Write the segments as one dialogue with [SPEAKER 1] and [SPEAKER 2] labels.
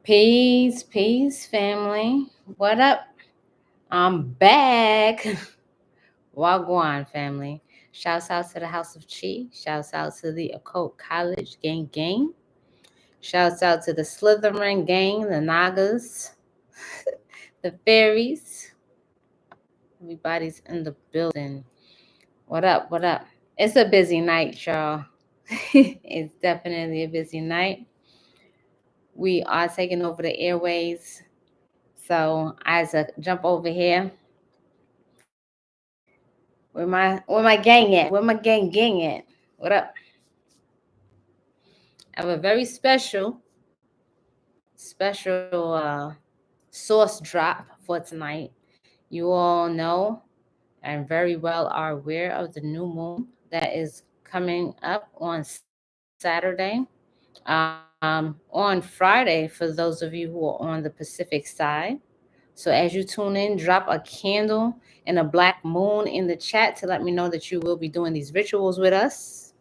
[SPEAKER 1] Peace, peace, family. What up? I'm back. Wagwan, family. Shouts out to the House of Chi. Shouts out to the Occult College gang. Shouts out to the Slytherin gang, the Nagas, the fairies. Everybody's in the building. What up? What up? It's a busy night, y'all. It's definitely a busy night. We are taking over the airways. So as I jump over here, where my gang at? Where my gang at? What up? I have a very special source drop for tonight. You all know and very well are aware of the new moon that is coming up on Saturday. On Friday, for those of you who are on the Pacific side. So as you tune in, drop a candle and a black moon in the chat to let me know that you will be doing these rituals with us.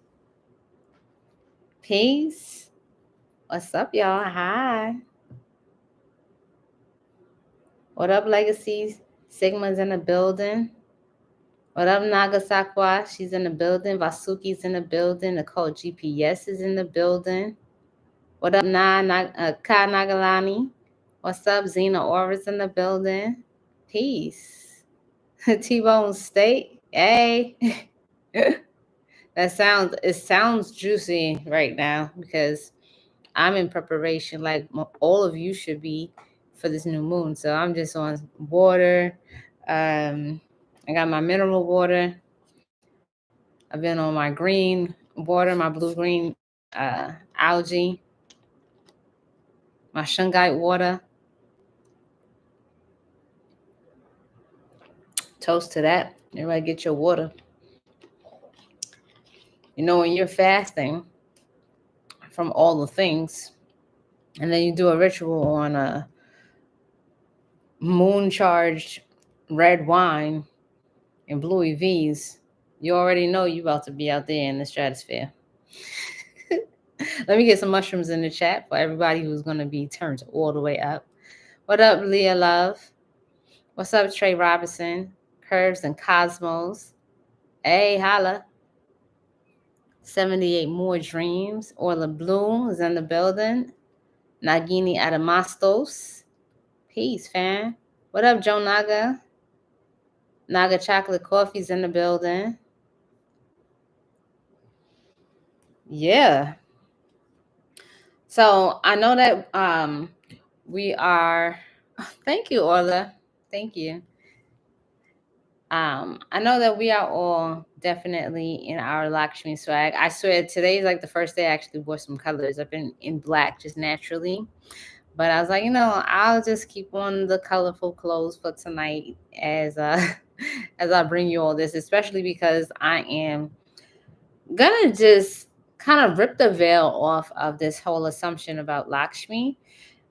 [SPEAKER 1] Peace. What's up, y'all? Hi. What up, Legacies? Sigma's in the building. What up, Nagasakwa? She's in the building. Vasuki's in the building. Nicole GPS is in the building. What up, Ka Nagalani? What's up, Zena Aura's in the building. Peace. T-Bone State. Hey. It sounds juicy right now because I'm in preparation like all of you should be for this new moon. So I'm just on water. I got my mineral water. I've been on my green water, my blue-green algae, my shungite water. Toast to that. Everybody get your water. You know, when you're fasting from all the things, and then you do a ritual on a moon-charged red wine and blue EVs, you already know you about to be out there in the stratosphere. Let me get some mushrooms in the chat for everybody who's going to be turned all the way up. What up, Leah Love? What's up, Trey Robinson? Curves and Cosmos. Hey, holla. 78 More Dreams. Orla Bloom is in the building. Nagini Adamastos. Peace, fam. What up, Joe Naga? Naga Chocolate Coffee's in the building. Yeah. So I know that we are. Thank you, Orla. Thank you. I know that we are all definitely in our Lakshmi swag. I swear today is like the first day I actually wore some colors. I've been in black just naturally. But I was like, I'll just keep on the colorful clothes for tonight as as I bring you all this, especially because I am gonna just kind of rip the veil off of this whole assumption about Lakshmi.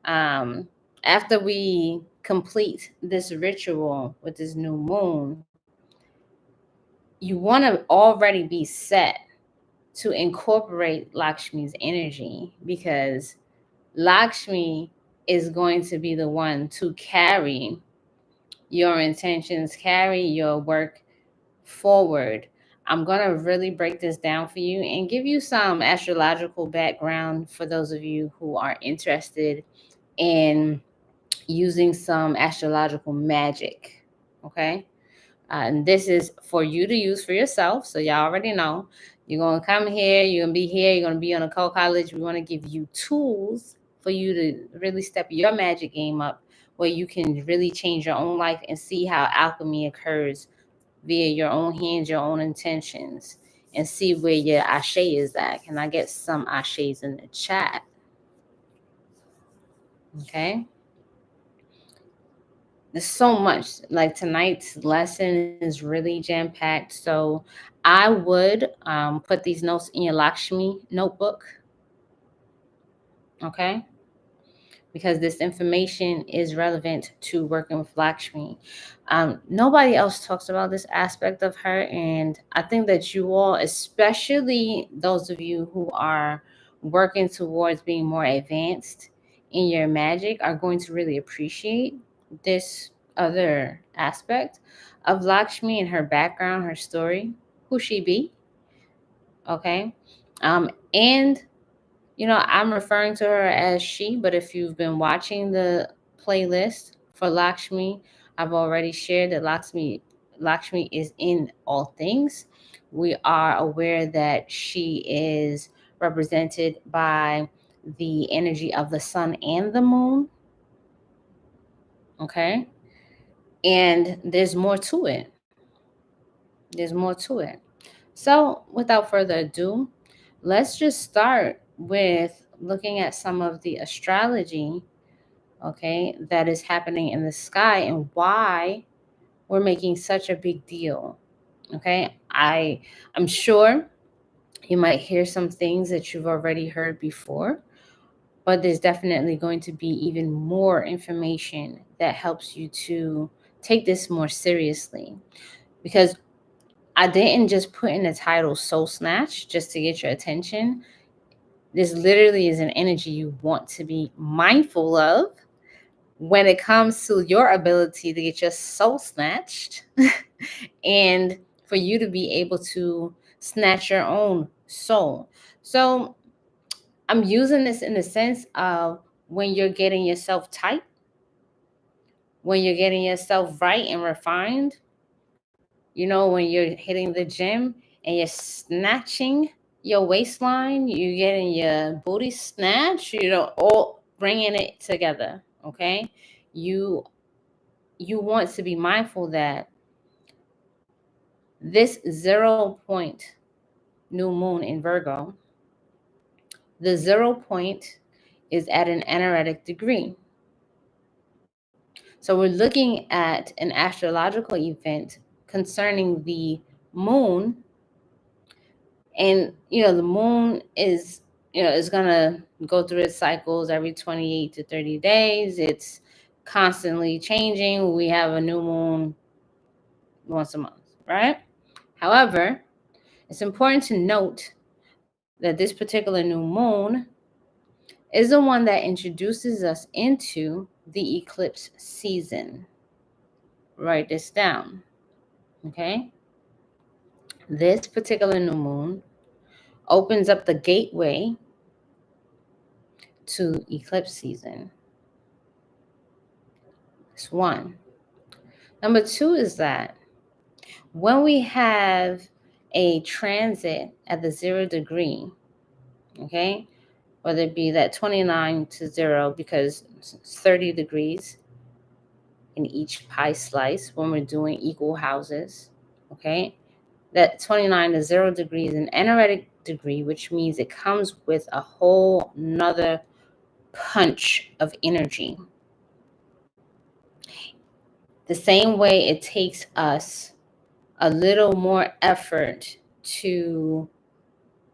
[SPEAKER 1] After we complete this ritual with this new moon, you want to already be set to incorporate Lakshmi's energy because Lakshmi is going to be the one to carry your intentions, carry your work forward. I'm going to really break this down for you and give you some astrological background for those of you who are interested in using some astrological magic. Okay. And this is for you to use for yourself. So y'all already know. You're going to come here. You're going to be here. You're going to be on Occult College. We want to give you tools for you to really step your magic game up where you can really change your own life and see how alchemy occurs via your own hands, your own intentions, and see where your ashe is at. Can I get some ashes in the chat? Okay. There's so much. Like tonight's lesson is really jam-packed. So I would put these notes in your Lakshmi notebook. Okay. Because this information is relevant to working with Lakshmi. Nobody else talks about this aspect of her. And I think that you all, especially those of you who are working towards being more advanced in your magic are going to really appreciate this other aspect of Lakshmi and her background, her story, who she be. Okay. And I'm referring to her as she, but if you've been watching the playlist for Lakshmi, I've already shared that Lakshmi is in all things. We are aware that she is represented by the energy of the sun and the moon. Okay. And there's more to it. There's more to it. So, without further ado, let's just start with looking at some of the astrology, okay, that is happening in the sky and why we're making such a big deal. Okay, I'm sure you might hear some things that you've already heard before, but there's definitely going to be even more information that helps you to take this more seriously, because I didn't just put in the title Soul Snatch just to get your attention. This literally is an energy you want to be mindful of when it comes to your ability to get your soul snatched and for you to be able to snatch your own soul. So I'm using this in the sense of when you're getting yourself tight, when you're getting yourself right and refined, when you're hitting the gym and you're snatching your waistline, you're getting your booty snatched, all bringing it together. Okay. You want to be mindful that this 0 point new moon in Virgo, the 0 point is at an anaretic degree. So we're looking at an astrological event concerning the moon. And the moon is gonna go through its cycles every 28 to 30 days. It's constantly changing. We have a new moon once a month, right? However, it's important to note that this particular new moon is the one that introduces us into the eclipse season. Write this down, okay? This particular new moon opens up the gateway to eclipse season. That's one. Number two is that when we have a transit at the 0 degree, okay, whether it be that 29 to 0, because it's 30 degrees in each pie slice when we're doing equal houses, okay, that 29 to 0 degree is an anaretic degree, which means it comes with a whole nother punch of energy. The same way it takes us a little more effort to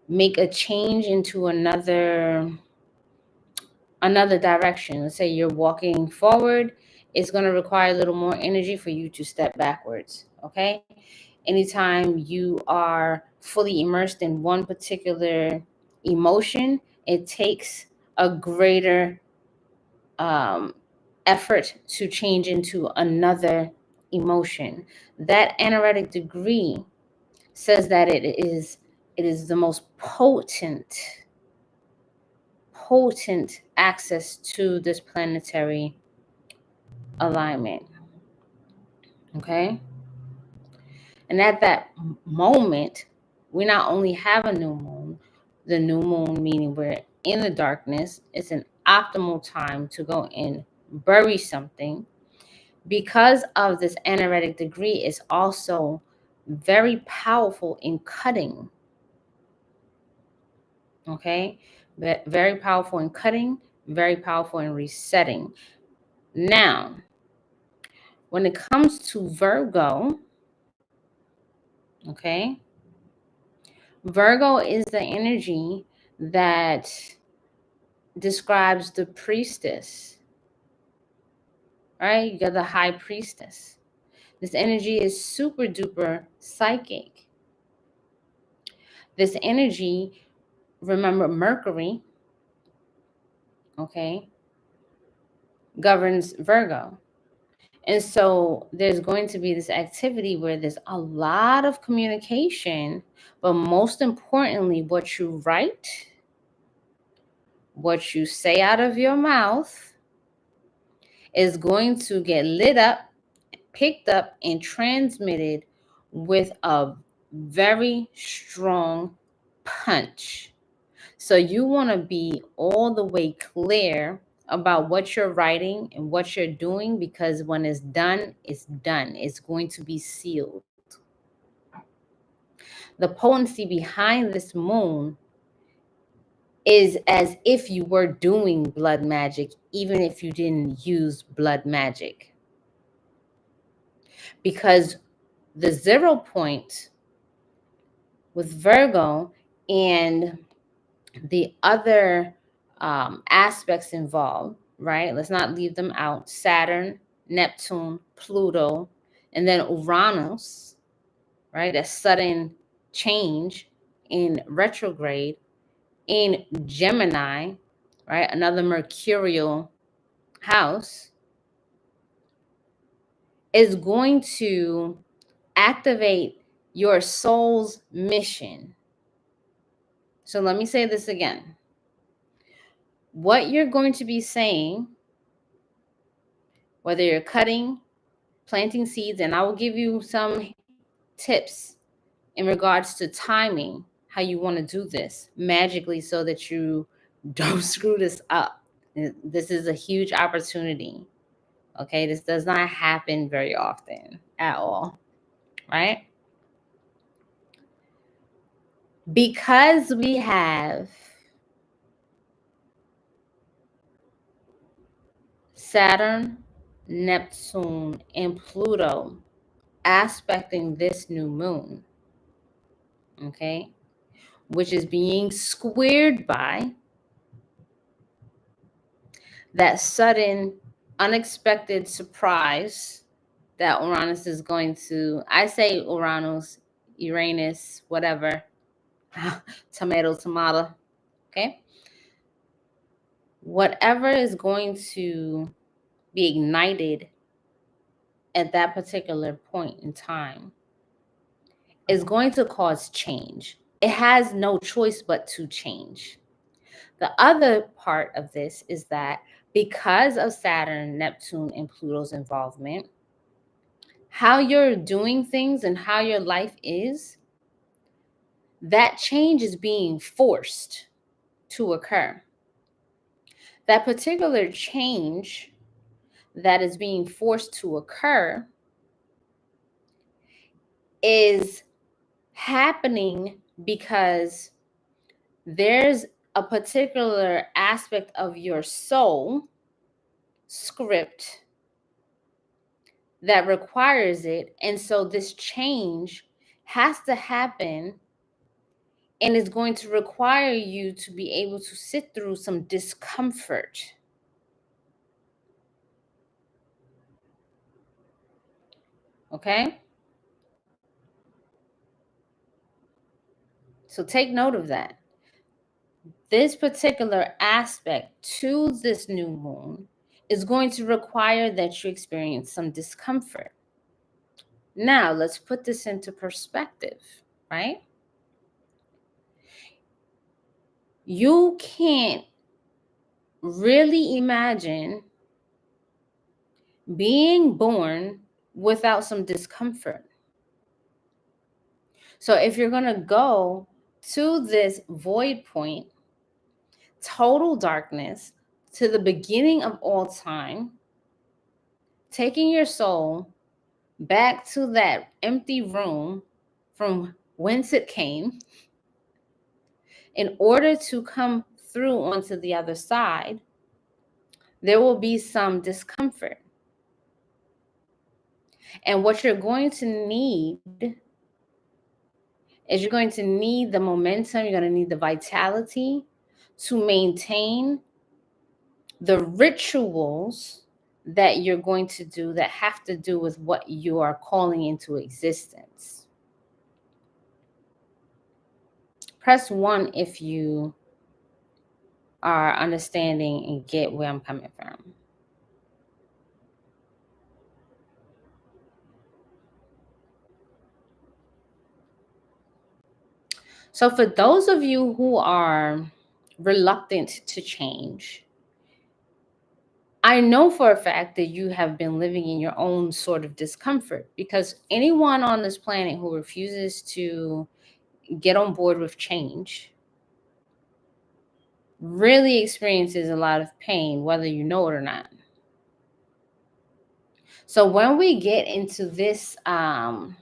[SPEAKER 1] make a change into another direction. Let's say you're walking forward, it's going to require a little more energy for you to step backwards. Okay. Anytime you are fully immersed in one particular emotion, it takes a greater effort to change into another emotion. That anaretic degree says that it is the most potent access to this planetary alignment. Okay. And at that moment, we not only have a new moon, the new moon meaning we're in the darkness, it's an optimal time to go and bury something. Because of this anaretic degree, is also very powerful in cutting. Okay. Very powerful in cutting, very powerful in resetting. Now, when it comes to Virgo, okay, Virgo is the energy that describes the priestess, right? You got the high priestess. This energy is super duper psychic. This energy, remember Mercury, okay, governs Virgo. And so there's going to be this activity where there's a lot of communication, but most importantly, what you write, what you say out of your mouth is going to get lit up, picked up, and transmitted with a very strong punch. So you want to be all the way clear about what you're writing and what you're doing, because when it's done, it's done. It's going to be sealed. The potency behind this moon is as if you were doing blood magic, even if you didn't use blood magic. Because the 0 point with Virgo and the other aspects involved, right? Let's not leave them out. Saturn, Neptune, Pluto, and then Uranus, right? That sudden change in retrograde, in Gemini, right? Another mercurial house, is going to activate your soul's mission. So let me say this again. What you're going to be saying, whether you're cutting, planting seeds, and I will give you some tips in regards to timing, how you want to do this magically so that you don't screw this up. This is a huge opportunity. Okay, this does not happen very often at all, right? Because we have Saturn, Neptune, and Pluto aspecting this new moon, okay, which is being squared by that sudden, unexpected surprise that Uranus is going to, I say Uranus, Uranus, whatever, tomato, okay? Whatever is going to be ignited at that particular point in time is going to cause change. It has no choice but to change. The other part of this is that because of Saturn, Neptune, and Pluto's involvement, how you're doing things and how your life is, that change is being forced to occur. That particular change that is being forced to occur is happening because there's a particular aspect of your soul script that requires it. And so this change has to happen, and it's going to require you to be able to sit through some discomfort. Okay? So take note of that. This particular aspect to this new moon is going to require that you experience some discomfort. Now, let's put this into perspective, right? You can't really imagine being born without some discomfort. So if you're going to go to this void point, total darkness, to the beginning of all time, taking your soul back to that empty room from whence it came, in order to come through onto the other side, there will be some discomfort. And what you're going to need is you're going to need the momentum, you're going to need the vitality to maintain the rituals that you're going to do that have to do with what you are calling into existence. Press 1 if you are understanding and get where I'm coming from. So for those of you who are reluctant to change, I know for a fact that you have been living in your own sort of discomfort, because anyone on this planet who refuses to get on board with change really experiences a lot of pain, whether you know it or not. So when we get into this, when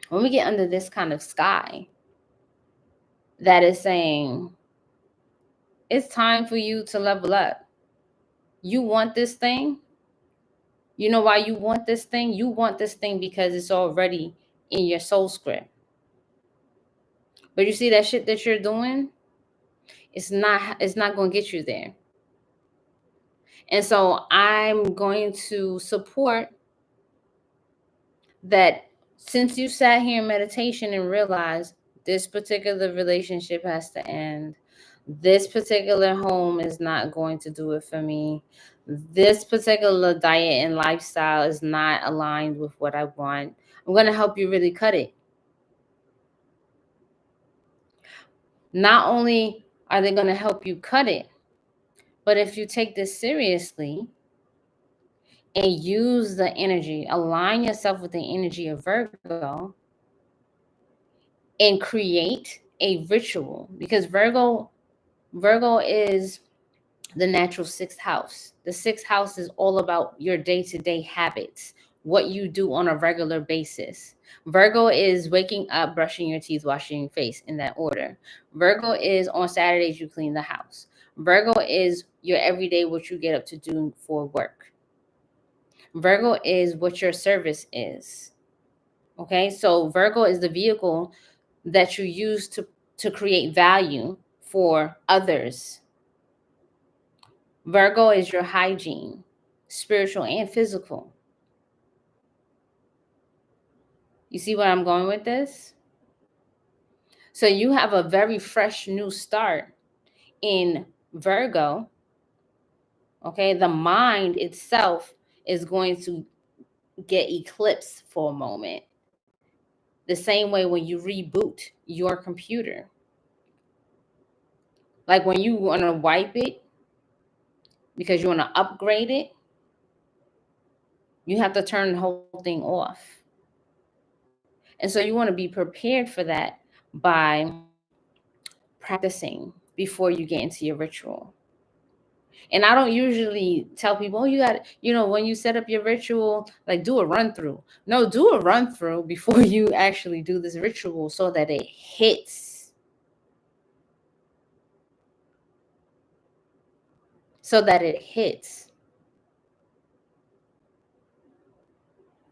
[SPEAKER 1] we get under this kind of sky that is saying, it's time for you to level up. You want this thing. You know why you want this thing? You want this thing because it's already in your soul script. But you see that shit that you're doing, it's not going to get you there. And so I'm going to support that. Since you sat here in meditation and realized this particular relationship has to end, this particular home is not going to do it for me, this particular diet and lifestyle is not aligned with what I want, I'm going to help you really cut it. Not only are they going to help you cut it, but if you take this seriously and use the energy, align yourself with the energy of Virgo, and create a ritual, because Virgo is the natural sixth house. The sixth house is all about your day-to-day habits, what you do on a regular basis. Virgo is waking up, brushing your teeth, washing your face, in that order. Virgo is on Saturdays you clean the house. Virgo is your everyday, what you get up to do for work. Virgo is what your service is. Okay, so Virgo is the vehicle that you use to create value for others. Virgo is your hygiene, spiritual and physical. You see where I'm going with this? So you have a very fresh new start in Virgo. Okay, the mind itself is going to get eclipsed for a moment. The same way when you reboot your computer. Like when you want to wipe it because you want to upgrade it, you have to turn the whole thing off. And so you want to be prepared for that by practicing before you get into your ritual. And I don't usually tell people, oh, you got, when you set up your ritual, like do a run through. No, do a run through before you actually do this ritual so that it hits. So that it hits.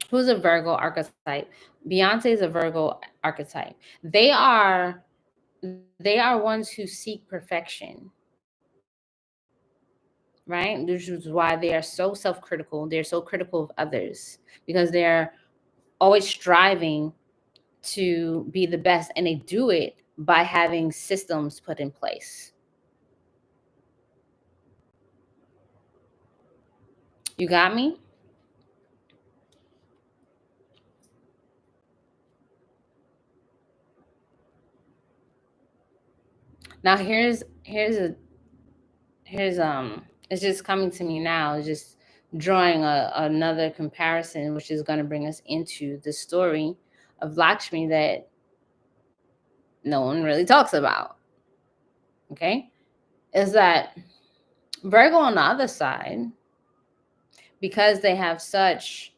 [SPEAKER 1] Who's a Virgo archetype? Beyonce is a Virgo archetype. They are ones who seek perfection. Right? This is why they are so self-critical. They're so critical of others because they're always striving to be the best, and they do it by having systems put in place. You got me? Now here's it's just coming to me now. It's just drawing another comparison, which is going to bring us into the story of Lakshmi that no one really talks about. Okay? Is that Virgo on the other side, because they have such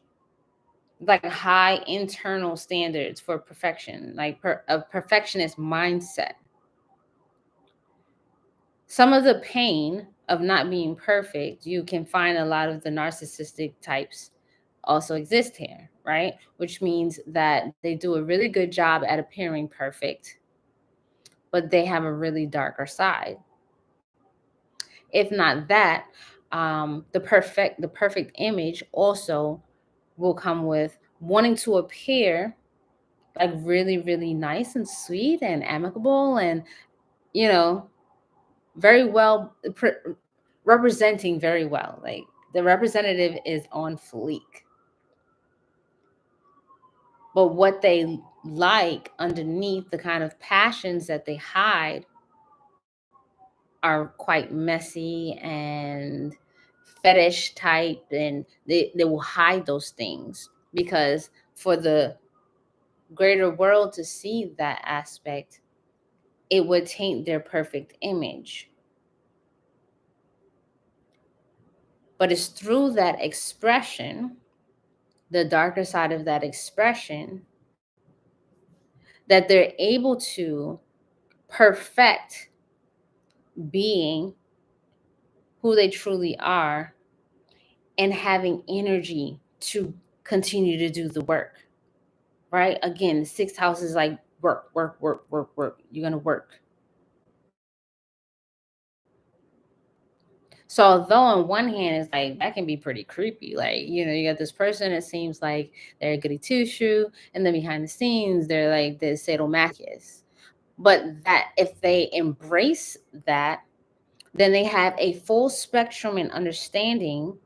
[SPEAKER 1] like high internal standards for perfection, like a perfectionist mindset. Some of the pain of not being perfect, you can find a lot of the narcissistic types also exist here, right? Which means that they do a really good job at appearing perfect, but they have a really darker side. If not that, the perfect image also will come with wanting to appear like really, really nice and sweet and amicable and, very well representing very well. Like the representative is on fleek. But what they like underneath the kind of passions that they hide are quite messy and fetish type, and they will hide those things because for the greater world to see that aspect, it would taint their perfect image. But it's through that expression, the darker side of that expression, that they're able to perfect being who they truly are and having energy to continue to do the work, right? Again, the sixth house is like work, work, work, work, work. You're going to work. So although on one hand, it's like that can be pretty creepy. Like, you know, you got this person, it seems like they're a goody two shoe, and then behind the scenes, they're like this sadomasochist. But that if they embrace that, then they have a full spectrum and understanding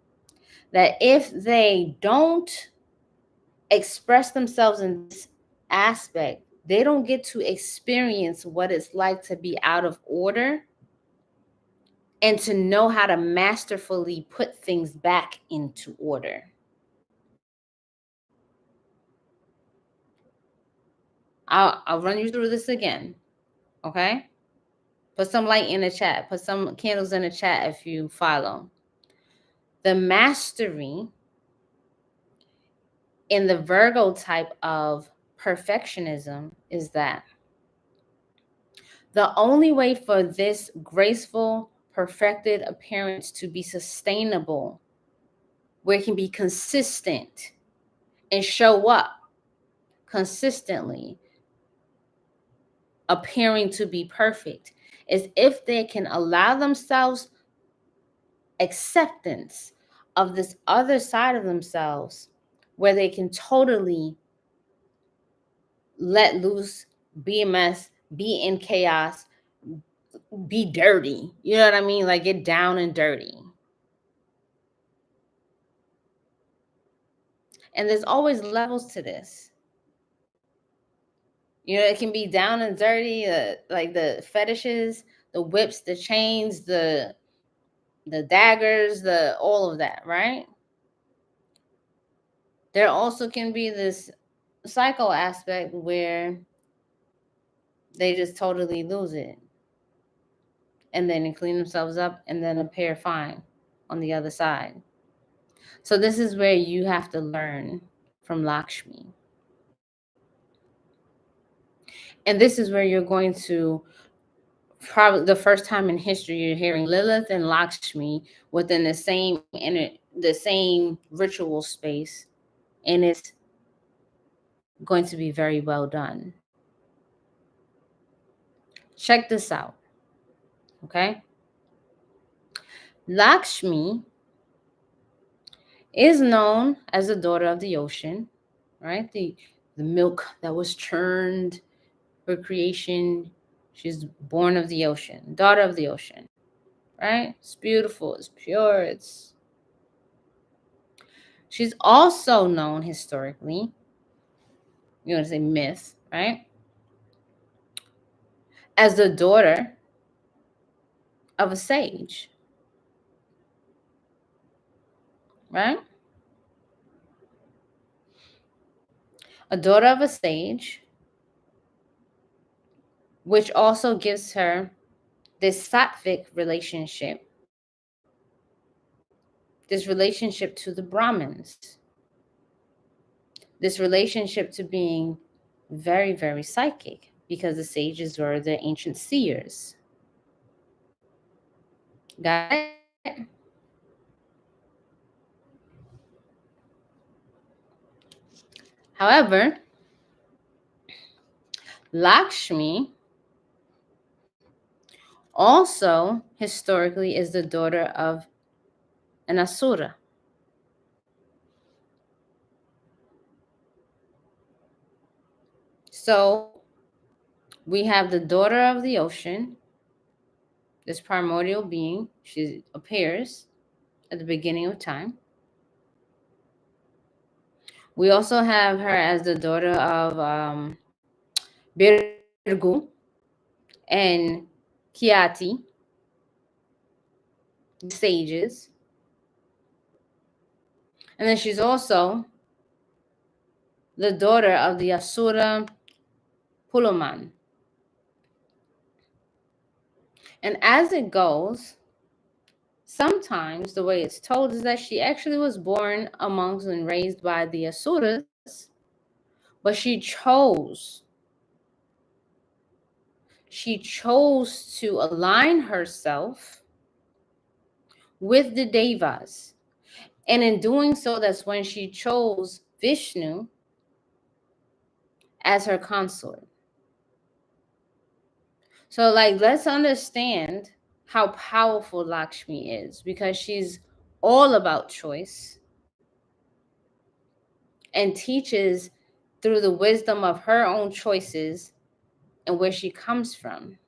[SPEAKER 1] that if they don't express themselves in this aspect, they don't get to experience what it's like to be out of order and to know how to masterfully put things back into order. I'll run you through this again, okay? Put some light in the chat. Put some candles in the chat if you follow. The mastery in the Virgo type of perfectionism is that the only way for this graceful, perfected appearance to be sustainable, where it can be consistent and show up consistently, appearing to be perfect, is if they can allow themselves acceptance of this other side of themselves where they can totally let loose, be a mess, be in chaos, be dirty. You know what I mean? Like get down and dirty. And there's always levels to this. You know, it can be down and dirty, like the fetishes, the whips, the chains, the daggers, the all of that, right? There also can be this psycho aspect where they just totally lose it and then they clean themselves up and then appear fine on the other side. So this is where you have to learn from Lakshmi. And this is where you're going to probably the first time in history you're hearing Lilith and Lakshmi within the same ritual space, and it's going to be very well done. Check this out. Okay? Lakshmi is known as the daughter of the ocean, right? The milk that was churned for creation. She's born of the ocean, daughter of the ocean, right? It's beautiful, it's pure, she's also known historically, you want to say myth, right? As the daughter of a sage, right? A daughter of a sage, which also gives her this sattvic relationship, this relationship to the Brahmins, this relationship to being very, very psychic, because the sages were the ancient seers. Got it? However, Lakshmi also historically is the daughter of an asura. So we have the daughter of the ocean, this primordial being. She appears at the beginning of time. We also have her as the daughter of Virgo, and Kiati, the sages. And then she's also the daughter of the asura Pulaman. And as it goes, sometimes the way it's told is that she actually was born amongst and raised by the asuras, but she chose to align herself with the devas. And in doing so, that's when she chose Vishnu as her consort. So, like, let's understand how powerful Lakshmi is, because she's all about choice and teaches through the wisdom of her own choices and where she comes from.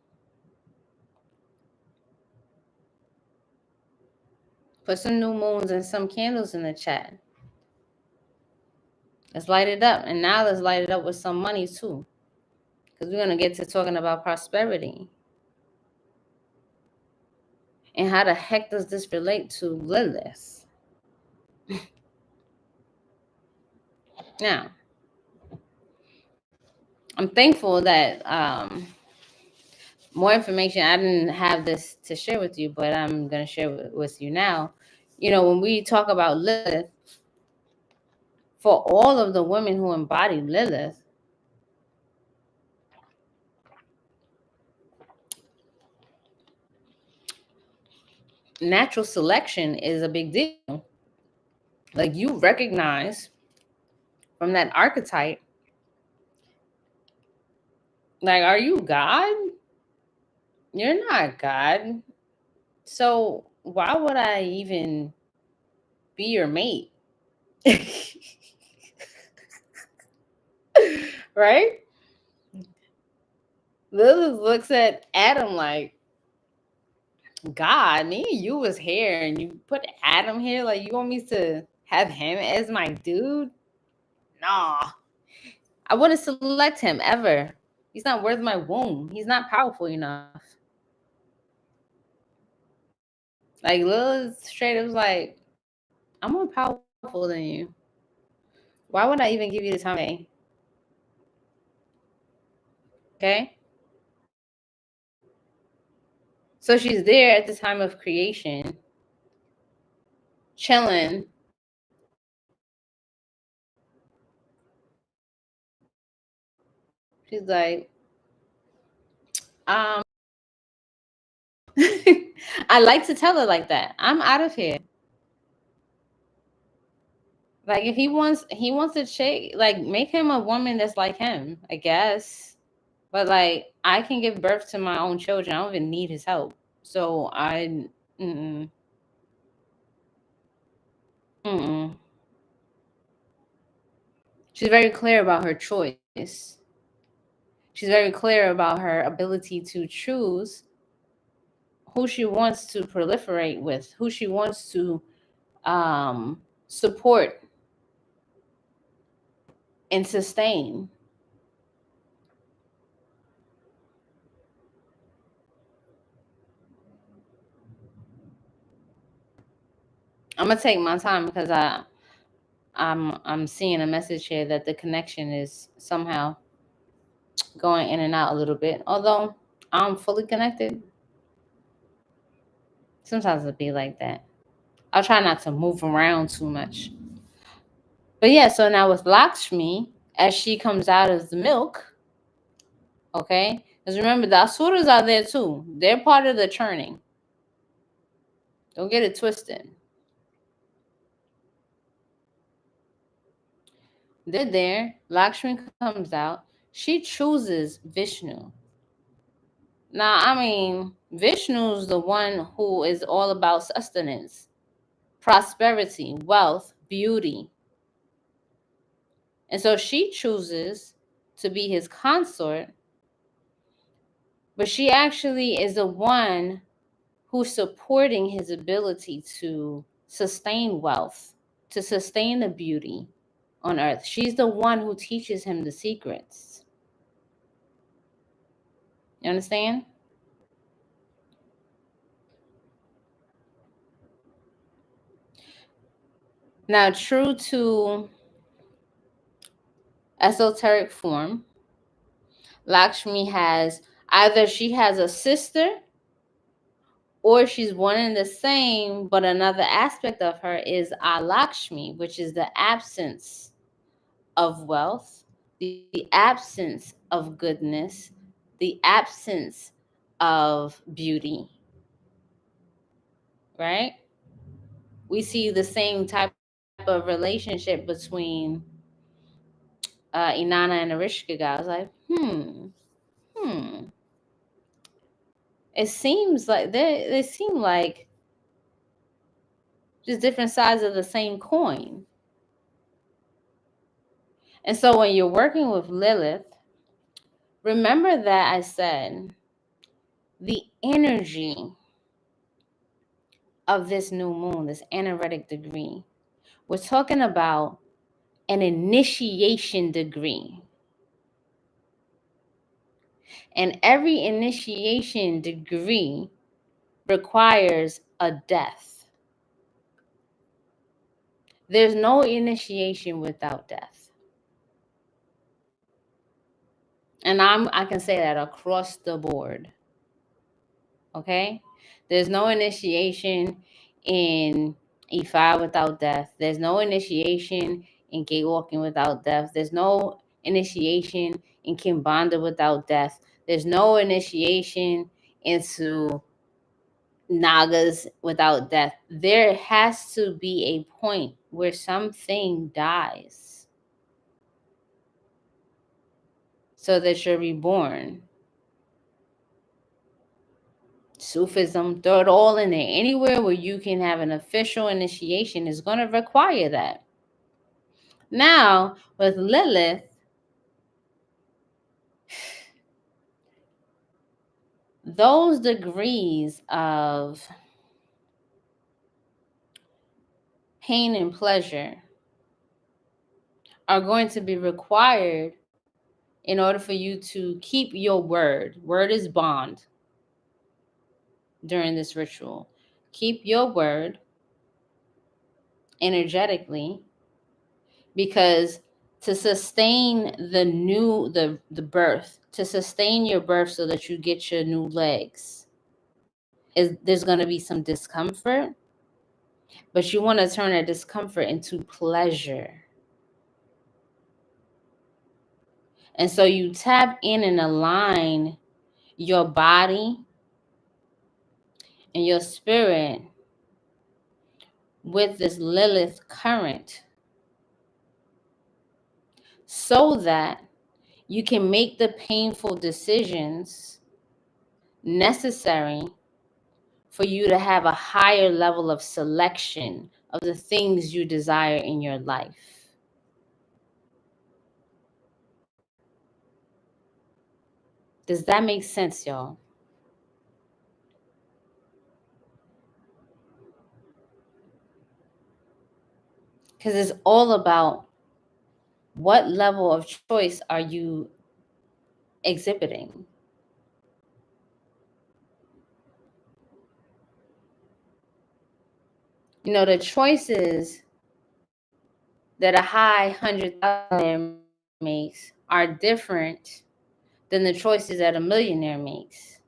[SPEAKER 1] Put some new moons and some candles in the chat. Let's light it up. And now let's light it up with some money too, because we're going to get to talking about prosperity. And how the heck does this relate to Lilith? Now, I'm thankful that more information, I didn't have this to share with you, but I'm going to share with you now. You know, when we talk about Lilith, for all of the women who embody Lilith, natural selection is a big deal. Like, you recognize from that archetype, like, are you God? You're not God. So why would I even be your mate? Right? Lilith looks at Adam like, God, me and you was here and you put Adam here? Like, you want me to have him as my dude? Nah. I wouldn't select him ever. He's not worth my womb. He's not powerful enough. Like, Lilith straight up was like, I'm more powerful than you. Why would I even give you the time of day? Okay? So she's there at the time of creation, chilling. She's like, I like to tell her like that. I'm out of here. Like, if he wants a chick, like, make him a woman that's like him, I guess. But like, I can give birth to my own children. I don't even need his help. So mm-mm. She's very clear about her choice. She's very clear about her ability to choose who she wants to proliferate with, who she wants to support and sustain. I'm gonna take my time because I'm seeing a message here that the connection is somehow going in and out a little bit. Although I'm fully connected, sometimes it'll be like that. I'll try not to move around too much. But yeah, so now with Lakshmi, as she comes out of the milk, okay? Because remember, the asuras are there too. They're part of the churning. Don't get it twisted. They're there. Lakshmi comes out. She chooses Vishnu. Now, I mean, Vishnu's the one who is all about sustenance, prosperity, wealth, beauty. And so she chooses to be his consort, but she actually is the one who's supporting his ability to sustain wealth, to sustain the beauty on earth. She's the one who teaches him the secrets. You understand? Now, true to esoteric form, Lakshmi has either she has a sister or she's one and the same, but another aspect of her is Lakshmi, which is the absence of wealth, the absence of goodness, the absence of beauty, right? We see the same type of relationship between Inanna and Erishkigal. I was like, It seems like they seem like just different sides of the same coin. And so when you're working with Lilith, remember that I said the energy of this new moon, this anaretic degree, we're talking about an initiation degree. And every initiation degree requires a death. There's no initiation without death. And I can say that across the board. Okay? There's no initiation in E5 without death. There's no initiation in gate walking without death. There's no initiation in Kimbanda without death. There's no initiation into Nagas without death. There has to be a point where something dies so that you're reborn. Sufism, throw it all in there. Anywhere where you can have an official initiation is going to require that. Now, with Lilith, those degrees of pain and pleasure are going to be required in order for you to keep your word. Word is bond during this ritual. Keep your word energetically, because to sustain the birth, to sustain your birth so that you get your new legs, there's going to be some discomfort, but you want to turn that discomfort into pleasure. And so you tap in and align your body and your spirit with this Lilith current so that you can make the painful decisions necessary for you to have a higher level of selection of the things you desire in your life. Does that make sense, y'all? Because it's all about what level of choice are you exhibiting. You know, the choices that a high 100,000 makes are different than the choices that a millionaire makes.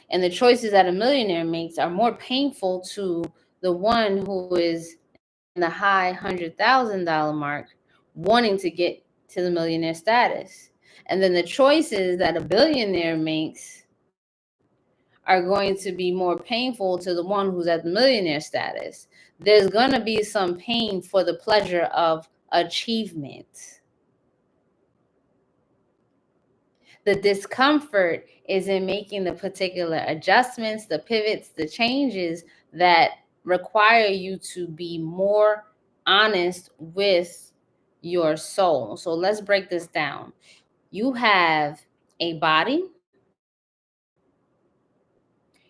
[SPEAKER 1] And the choices that a millionaire makes are more painful to the one who is in the high $100,000 mark, wanting to get to the millionaire status. And then the choices that a billionaire makes are going to be more painful to the one who's at the millionaire status. There's going to be some pain for the pleasure of achievement. The discomfort is in making the particular adjustments, the pivots, the changes that require you to be more honest with your soul. So let's break this down. You have a body,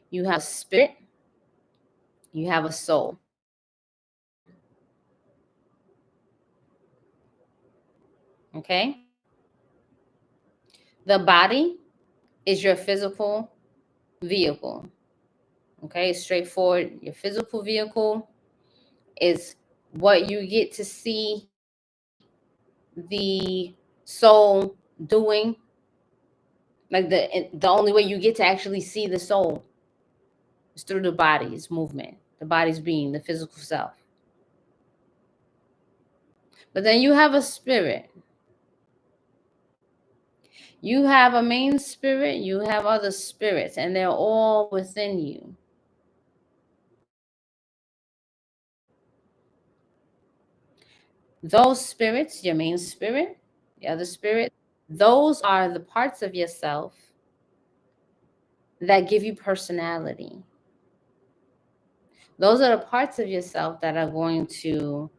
[SPEAKER 1] you have a spirit, you have a soul. Okay? The body is your physical vehicle. Okay, straightforward. Your physical vehicle is what you get to see the soul doing. Like the only way you get to actually see the soul is through the body's movement, the body's being, the physical self. But then you have a spirit. You have a main spirit, you have other spirits, and they're all within you. Those spirits, your main spirit, the other spirit, those are the parts of yourself that give you personality. Those are the parts of yourself that are going to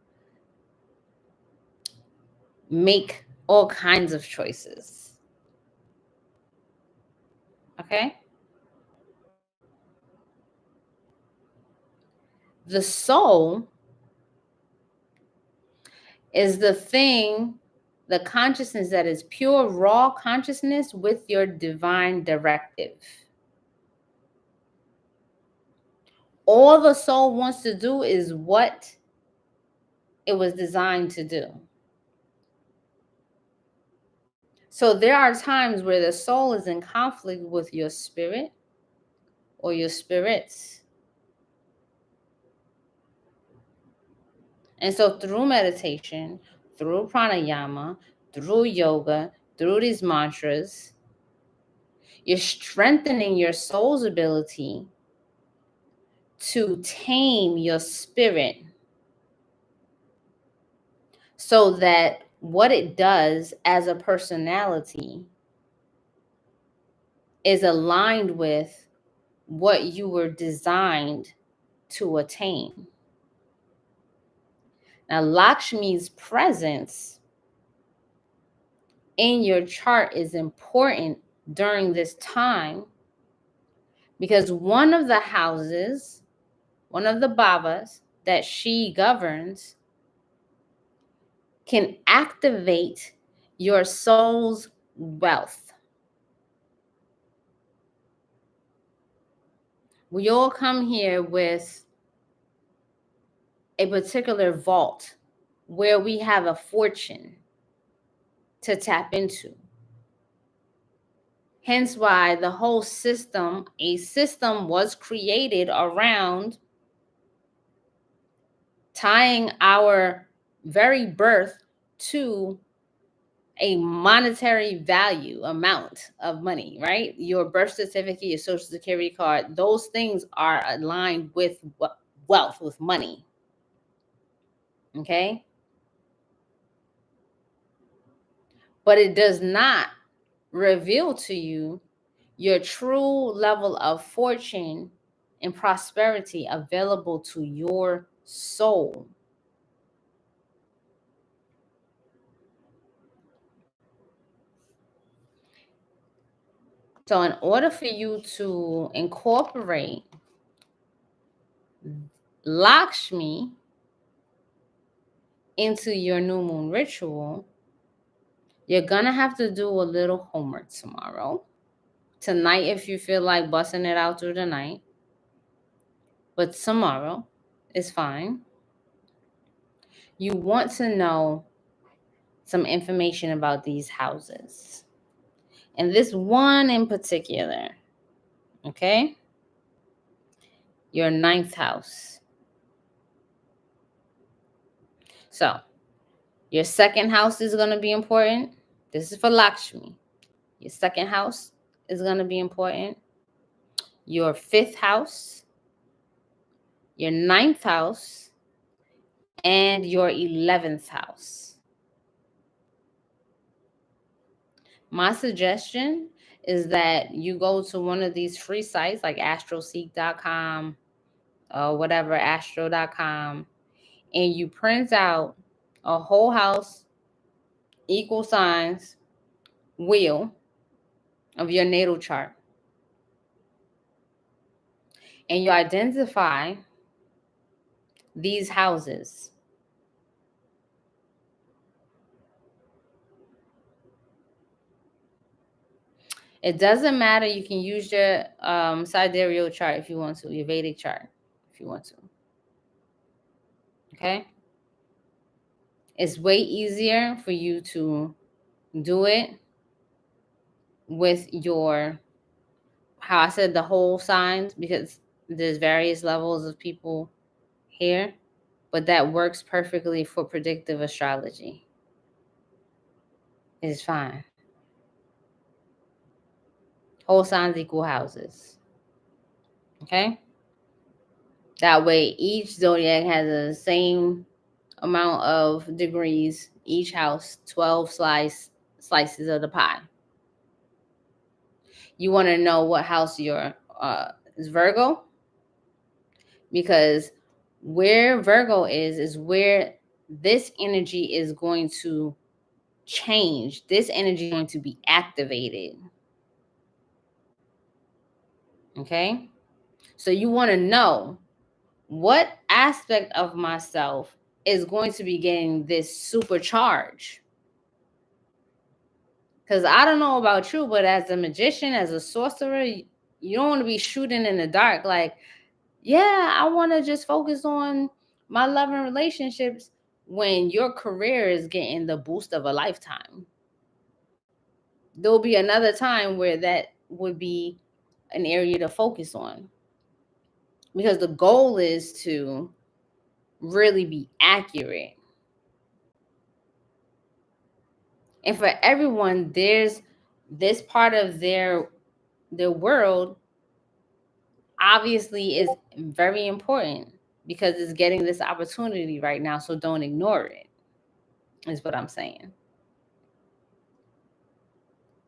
[SPEAKER 1] make all kinds of choices. Okay? The soul is the thing, the consciousness that is pure, raw consciousness with your divine directive. All the soul wants to do is what it was designed to do. So there are times where the soul is in conflict with your spirit or your spirits. And so through meditation, through pranayama, through yoga, through these mantras, you're strengthening your soul's ability to tame your spirit so that what it does as a personality is aligned with what you were designed to attain. Now, Lakshmi's presence in your chart is important during this time because one of the houses, one of the bhavas that she governs, can activate your soul's wealth. We all come here with a particular vault where we have a fortune to tap into. Hence why the whole system, a system was created around tying our very birth to a monetary value amount of money, right? Your birth certificate, your social security card, those things are aligned with wealth, with money. Okay? But it does not reveal to you your true level of fortune and prosperity available to your soul. So in order for you to incorporate Lakshmi into your new moon ritual, you're gonna have to do a little homework tomorrow. Tonight, if you feel like busting it out through the night, but tomorrow is fine. You want to know some information about these houses. And this one in particular, okay? Your 9th house. So, your 2nd house is going to be important. This is for Lakshmi. Your 2nd house is going to be important. Your 5th house, your 9th house, and your 11th house. My suggestion is that you go to one of these free sites like astroseek.com or whatever, astro.com, and you print out a whole house, equal signs, wheel of your natal chart. And you identify these houses. It doesn't matter. You can use your sidereal chart if you want to, your Vedic chart if you want to. Okay? It's way easier for you to do it with your, how I said, the whole signs, because there's various levels of people here, but that works perfectly for predictive astrology. It's fine. Whole signs equal houses. Okay? That way each zodiac has the same amount of degrees, each house, 12 slices of the pie. You want to know what house your is Virgo? Because where Virgo is where this energy is going to change. This energy is going to be activated. Okay? So you want to know what aspect of myself is going to be getting this supercharge. Because I don't know about you, but as a magician, as a sorcerer, you don't want to be shooting in the dark. Like, yeah, I want to just focus on my love and relationships when your career is getting the boost of a lifetime. There'll be another time where that would be an area to focus on. Because the goal is to really be accurate. And for everyone, there's this part of their world obviously is very important because it's getting this opportunity right now. So don't ignore it, is what I'm saying.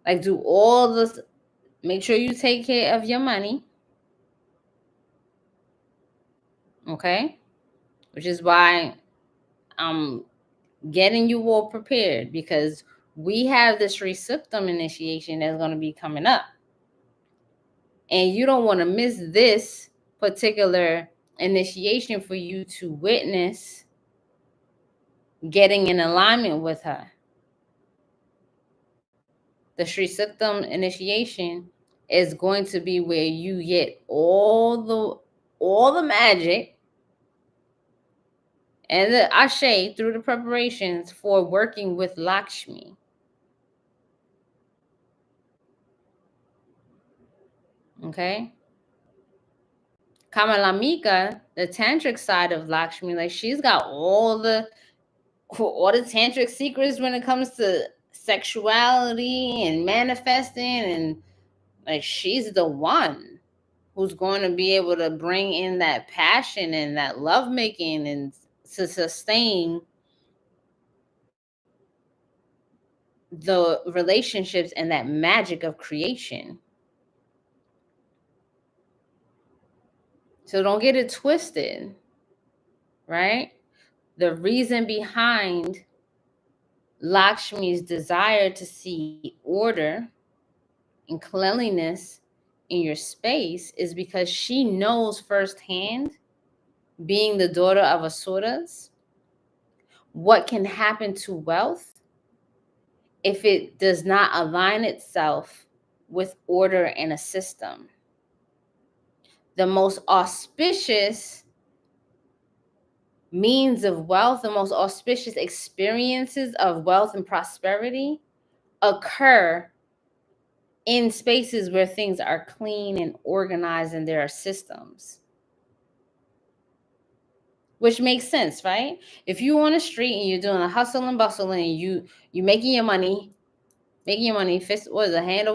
[SPEAKER 1] Like, do all this, make sure you take care of your money. Okay? Which is why I'm getting you all prepared, because we have this Resuptum initiation that's going to be coming up. And you don't want to miss this particular initiation for you to witness getting in alignment with her. The Sri Suktam initiation is going to be where you get all the magic and the ashe through the preparations for working with Lakshmi. Okay? Kamalamika, the tantric side of Lakshmi, like, she's got all the tantric secrets when it comes to sexuality and manifesting, and like, she's the one who's going to be able to bring in that passion and that lovemaking and to sustain the relationships and that magic of creation. So don't get it twisted, right? The reason behind Lakshmi's desire to see order and cleanliness in your space is because she knows firsthand, being the daughter of asuras, what can happen to wealth if it does not align itself with order and a system. The most auspicious means of wealth, the most auspicious experiences of wealth and prosperity occur in spaces where things are clean and organized and there are systems. Which makes sense, right? If you're on the street and you're doing a hustle and bustle and you making your money, fist, what is it, hand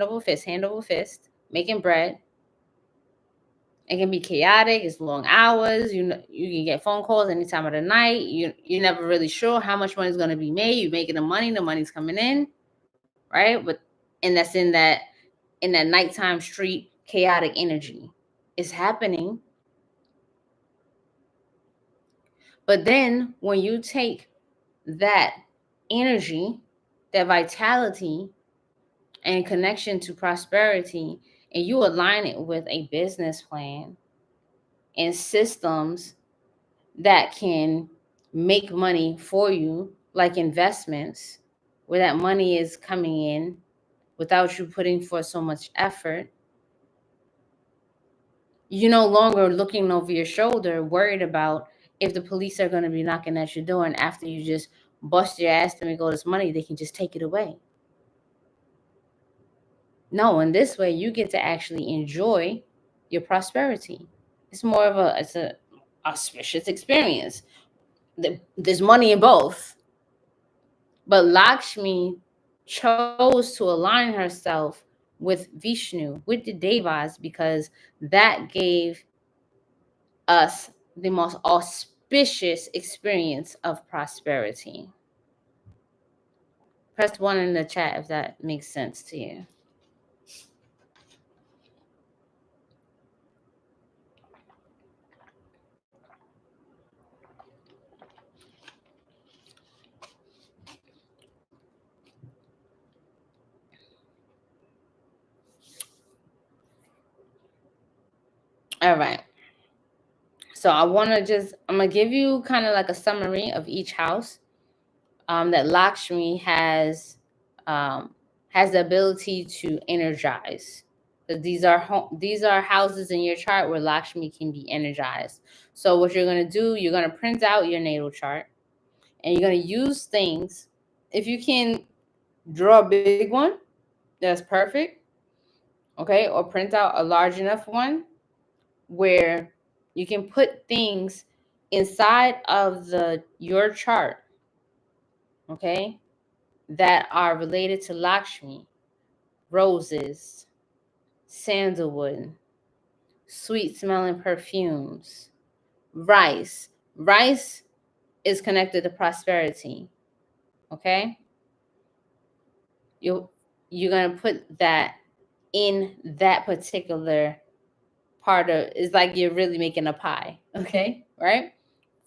[SPEAKER 1] over fist, making bread. It can be chaotic. It's long hours. You can get phone calls any time of the night. You're never really sure how much money is going to be made. You're making the money's coming in, right? And that's in that nighttime street chaotic energy. It's happening. But then when you take that energy, that vitality and connection to prosperity, and you align it with a business plan and systems that can make money for you, like investments, where that money is coming in without you putting forth so much effort. You're no longer looking over your shoulder, worried about if the police are going to be knocking at your door, and after you just bust your ass to make all this money, they can just take it away. No, in this way, you get to actually enjoy your prosperity. It's more of it's a auspicious experience. There's money in both. But Lakshmi chose to align herself with Vishnu, with the Devas, because that gave us the most auspicious experience of prosperity. Press 1 in the chat if that makes sense to you. All right. So I'm going to give you kind of like a summary of each house that Lakshmi has the ability to energize. These are houses in your chart where Lakshmi can be energized. So what you're going to do, you're going to print out your natal chart, and you're going to use things. If you can draw a big one, that's perfect. Okay, or print out a large enough one where you can put things inside of your chart, okay, that are related to Lakshmi. Roses, sandalwood, sweet smelling perfumes, rice. Rice is connected to prosperity. Okay? You're gonna put that in that particular part of it's like you're really making a pie, okay? Right?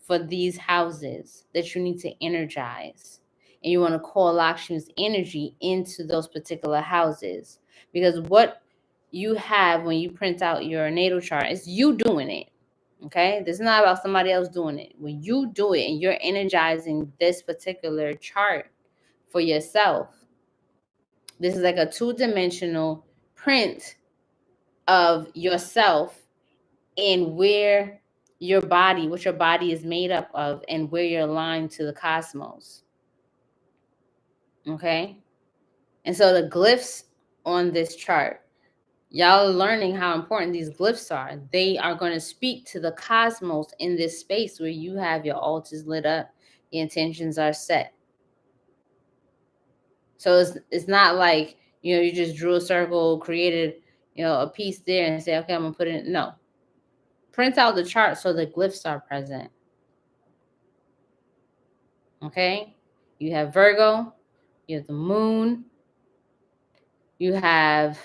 [SPEAKER 1] For these houses that you need to energize. And you want to call Lakshmi's energy into those particular houses. Because what you have when you print out your natal chart is you doing it. Okay? This is not about somebody else doing it. When you do it and you're energizing this particular chart for yourself, this is like a 2-dimensional print of yourself and what your body is made up of, and where you're aligned to the cosmos. Okay? And so the glyphs on this chart, y'all are learning how important these glyphs are. They are going to speak to the cosmos in this space where you have your altars lit up, your intentions are set. So it's not like, you just drew a circle, created, a piece there and say, okay, I'm going to put it in. No. Print out the chart so the glyphs are present. Okay? You have Virgo, you have the moon, you have,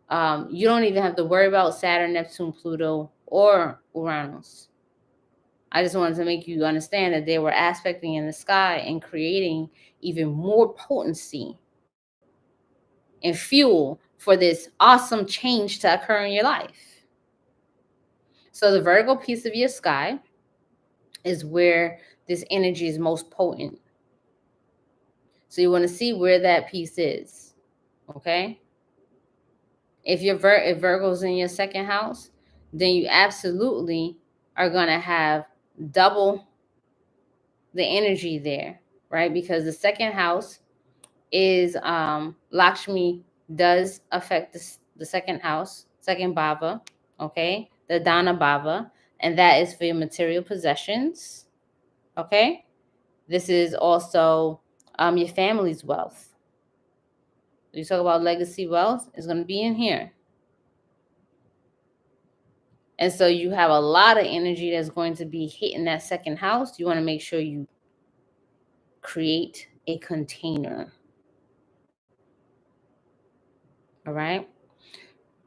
[SPEAKER 1] you don't even have to worry about Saturn, Neptune, Pluto, or Uranus. I just wanted to make you understand that they were aspecting in the sky and creating even more potency and fuel for this awesome change to occur in your life. So the Virgo piece of your sky is where this energy is most potent. So you want to see where that piece is, okay? If Virgo's in your second house, then you absolutely are going to have double the energy there, right? Because the second house is Lakshmi does affect the second house, second bhava, okay? The Dana bhava, and that is for your material possessions, okay? This is also your family's wealth. You talk about legacy wealth, it's going to be in here. And so you have a lot of energy that's going to be hitting that second house. You want to make sure you create a container. All right.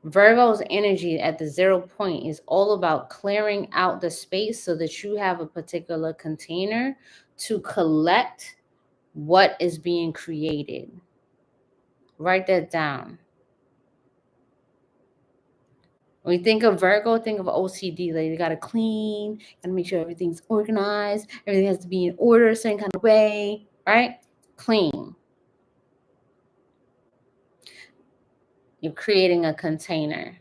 [SPEAKER 1] Virgo's energy at the 0 point is all about clearing out the space so that you have a particular container to collect what is being created. Write that down. When you think of Virgo, think of OCD. Like, you got to clean, got to make sure everything's organized. Everything has to be in order a certain kind of way, right? Clean. You're creating a container.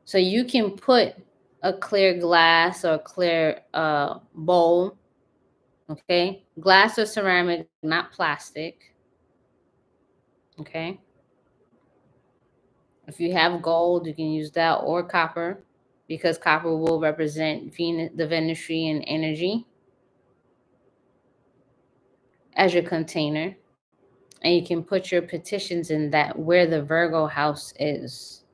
[SPEAKER 1] So you can put a clear glass or a clear bowl, okay? Glass or ceramic, not plastic, okay? If you have gold, you can use that, or copper, because copper will represent Venus, the Venusian energy, as your container. And you can put your petitions in that, where the Virgo house is.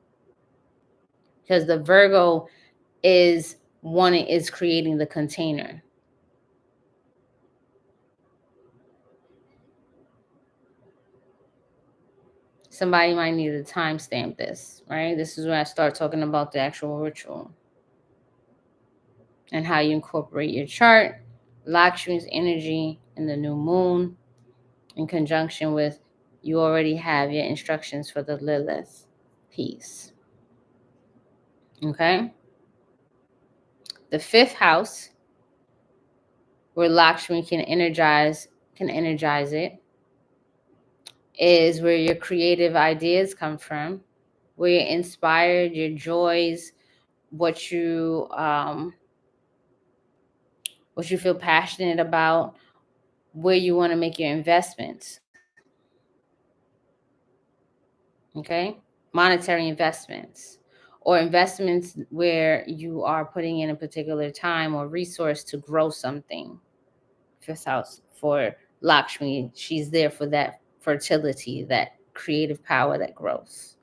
[SPEAKER 1] Because the Virgo is creating the container. Somebody might need to timestamp this, right? This is when I start talking about the actual ritual and how you incorporate your chart, Lakshmi's energy, and the new moon, in conjunction with, you already have your instructions for the Lilith piece. Okay? The 5th house, where Lakshmi can energize it, is where your creative ideas come from, where you're inspired, your joys, what you feel passionate about, where you want to make your investments. Okay? Monetary investments, or investments where you are putting in a particular time or resource to grow something. 5th house for Lakshmi, she's there for that fertility, that creative power, that growth.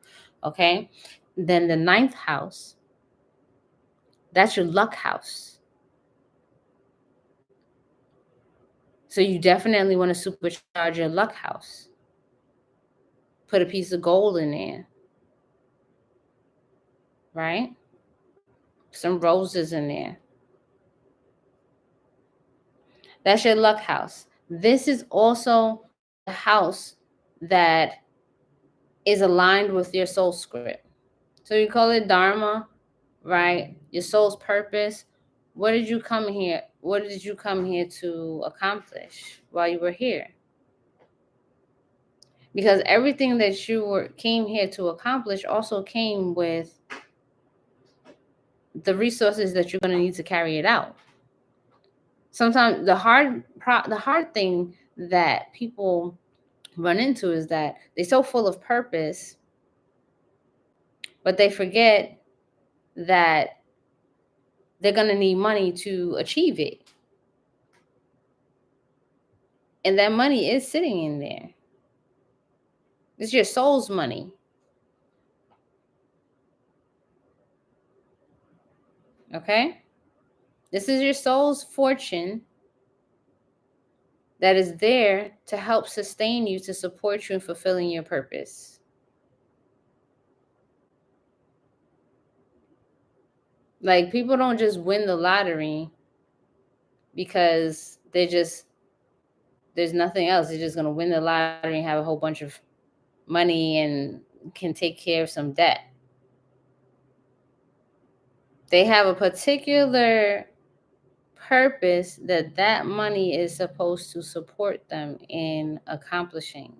[SPEAKER 1] Okay? Then the 9th house, that's your luck house. So you definitely want to supercharge your luck house. Put a piece of gold in there, right? Some roses in there. That's your luck house. This is also the house that is aligned with your soul script. So you call it Dharma, right? Your soul's purpose. What did you come here? What did you come here to accomplish while you were here? Because everything that you came here to accomplish also came with the resources that you're going to need to carry it out. Sometimes the hard thing that people run into is that they're so full of purpose, but they forget that they're going to need money to achieve it. And that money is sitting in there. It's your soul's money. Okay? This is your soul's fortune that is there to help sustain you, to support you in fulfilling your purpose. Like, people don't just win the lottery because there's nothing else. They're just going to win the lottery and have a whole bunch of money and can take care of some debt. They have a particular purpose that money is supposed to support them in accomplishing.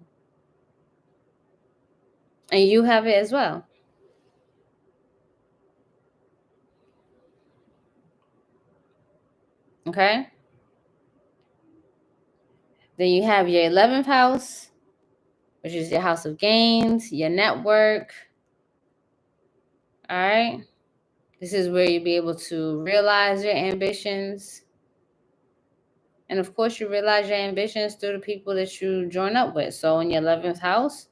[SPEAKER 1] And you have it as well. Okay? Then you have your 11th house, which is your house of gains, your network. All right? This is where you'll be able to realize your ambitions. And of course, you realize your ambitions through the people that you join up with. So in your 11th house,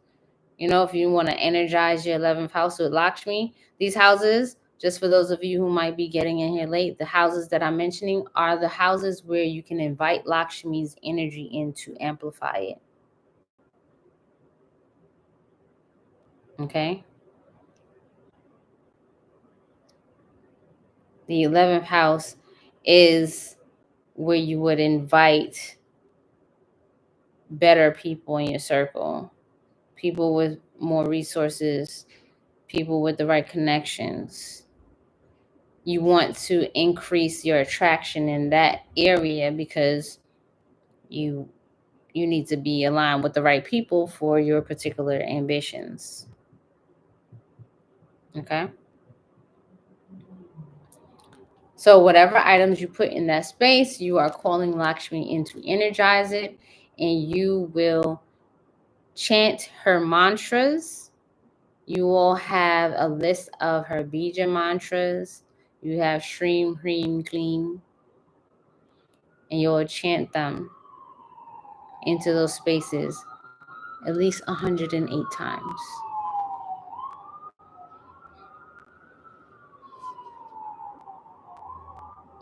[SPEAKER 1] if you want to energize your 11th house with Lakshmi, these houses, just for those of you who might be getting in here late, the houses that I'm mentioning are the houses where you can invite Lakshmi's energy in to amplify it. Okay? The 11th house is where you would invite better people in your circle, people with more resources, people with the right connections. You want to increase your attraction in that area because you you need to be aligned with the right people for your particular ambitions. Okay? So whatever items you put in that space, you are calling Lakshmi in to energize it, and you will chant her mantras. You will have a list of her bija mantras. You have Shreem, Hreem, Kleem, and you'll chant them into those spaces at least 108 times.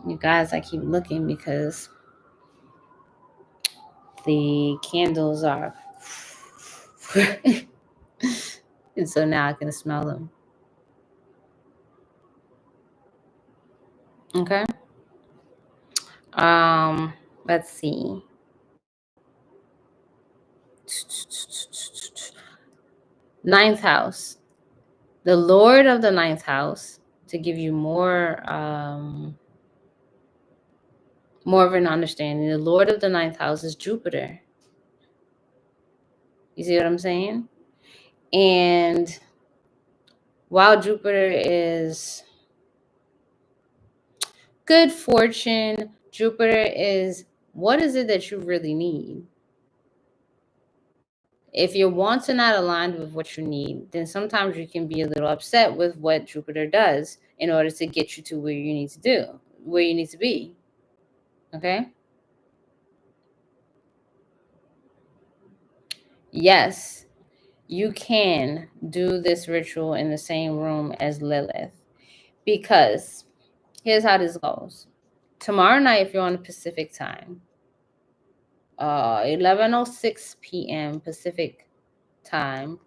[SPEAKER 1] You guys, I keep looking because the candles are and so now I can smell them. Okay. Let's see. Ninth house. The Lord of the ninth house, to give you more of an understanding, the Lord of the ninth house is Jupiter. You see what I'm saying? And while Jupiter is good fortune, Jupiter is, what is it that you really need? If your wants are not aligned with what you need, then sometimes you can be a little upset with what Jupiter does in order to get you to where you need to be. Okay? Yes, you can do this ritual in the same room as Lilith, because here's how this goes. Tomorrow night, if you're on Pacific time, 11:06 p.m. Pacific time,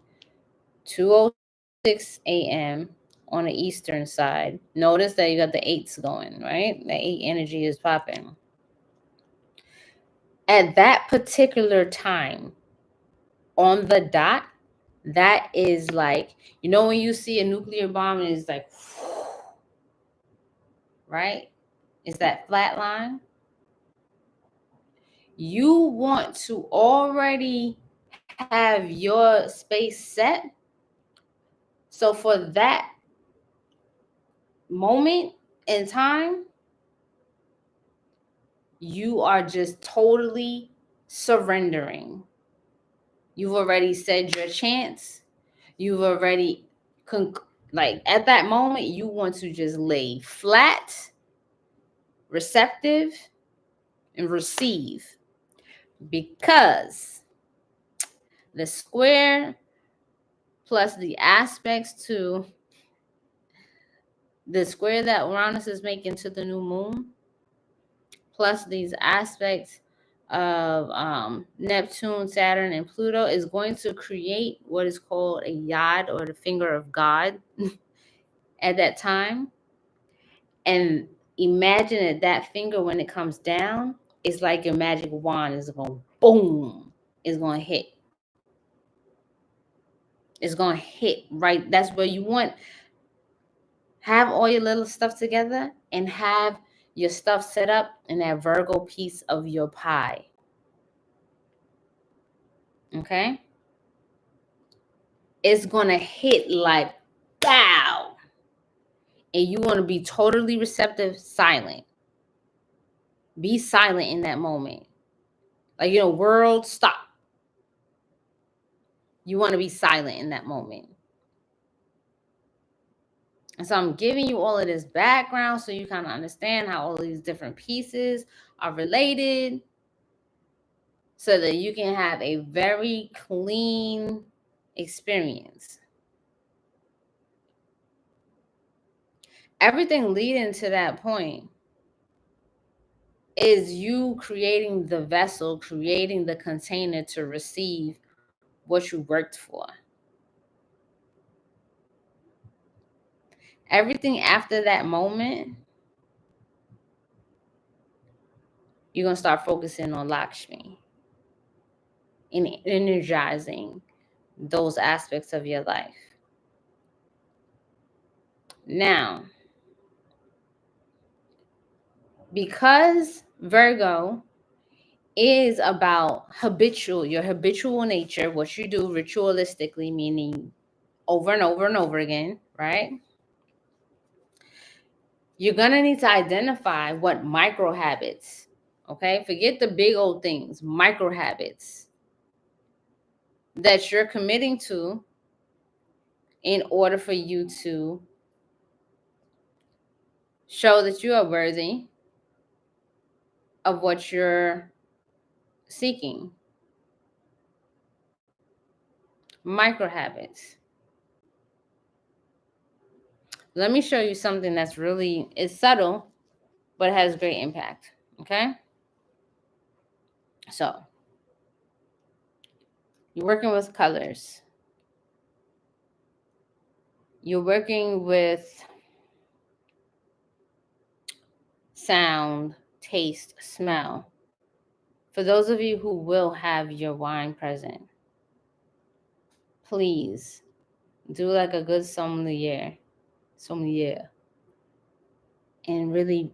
[SPEAKER 1] 2:06 a.m. on the eastern side. Notice that you got the eights going, right? The eight energy is popping. At that particular time, on the dot, that is like, you know, when you see a nuclear bomb and it's like, right? It's that flat line. You want to already have your space set. So for that moment in time, you are just totally surrendering. You've already said your chants. You've already, like at that moment, you want to just lay flat, receptive, and receive. Because the square plus the aspects to the square that Uranus is making to the new moon, plus these aspects of Neptune, Saturn, and Pluto, is going to create what is called a yod, or the finger of God at that time. And imagine that finger, when it comes down, it's like your magic wand is going boom, it's going to hit. It's going to hit right. That's where you want. Have all your little stuff together and have your stuff set up in that Virgo piece of your pie. Okay? It's going to hit like bow. And you want to be totally receptive, silent. Be silent in that moment. Like, you know, world, stop. You want to be silent in that moment. And so I'm giving you all of this background so you kind of understand how all these different pieces are related, so that you can have a very clean experience. Everything leading to that point is you creating the vessel, creating the container to receive what you worked for. Everything after that moment, you're going to start focusing on Lakshmi and energizing those aspects of your life. Now, because Virgo is about your habitual nature, what you do ritualistically, meaning over and over and over again, right? You're going to need to identify what micro habits, okay? Forget the big old things, micro habits that you're committing to in order for you to show that you are worthy of what you're seeking. Micro habits. Let me show you something that's really, it's subtle, but has great impact, okay? So, you're working with colors. You're working with sound, taste, smell. For those of you who will have your wine present, please do like a good sommelier, and really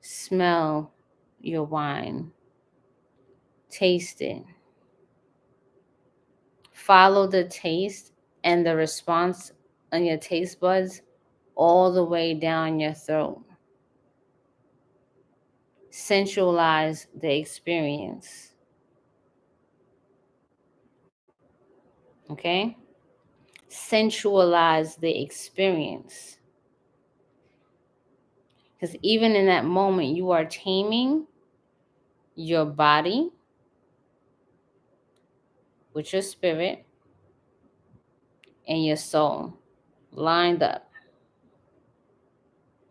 [SPEAKER 1] smell your wine. Taste it. Follow the taste and the response on your taste buds all the way down your throat. Sensualize the experience. Okay? Sensualize the experience. Because even in that moment, you are taming your body with your spirit and your soul lined up.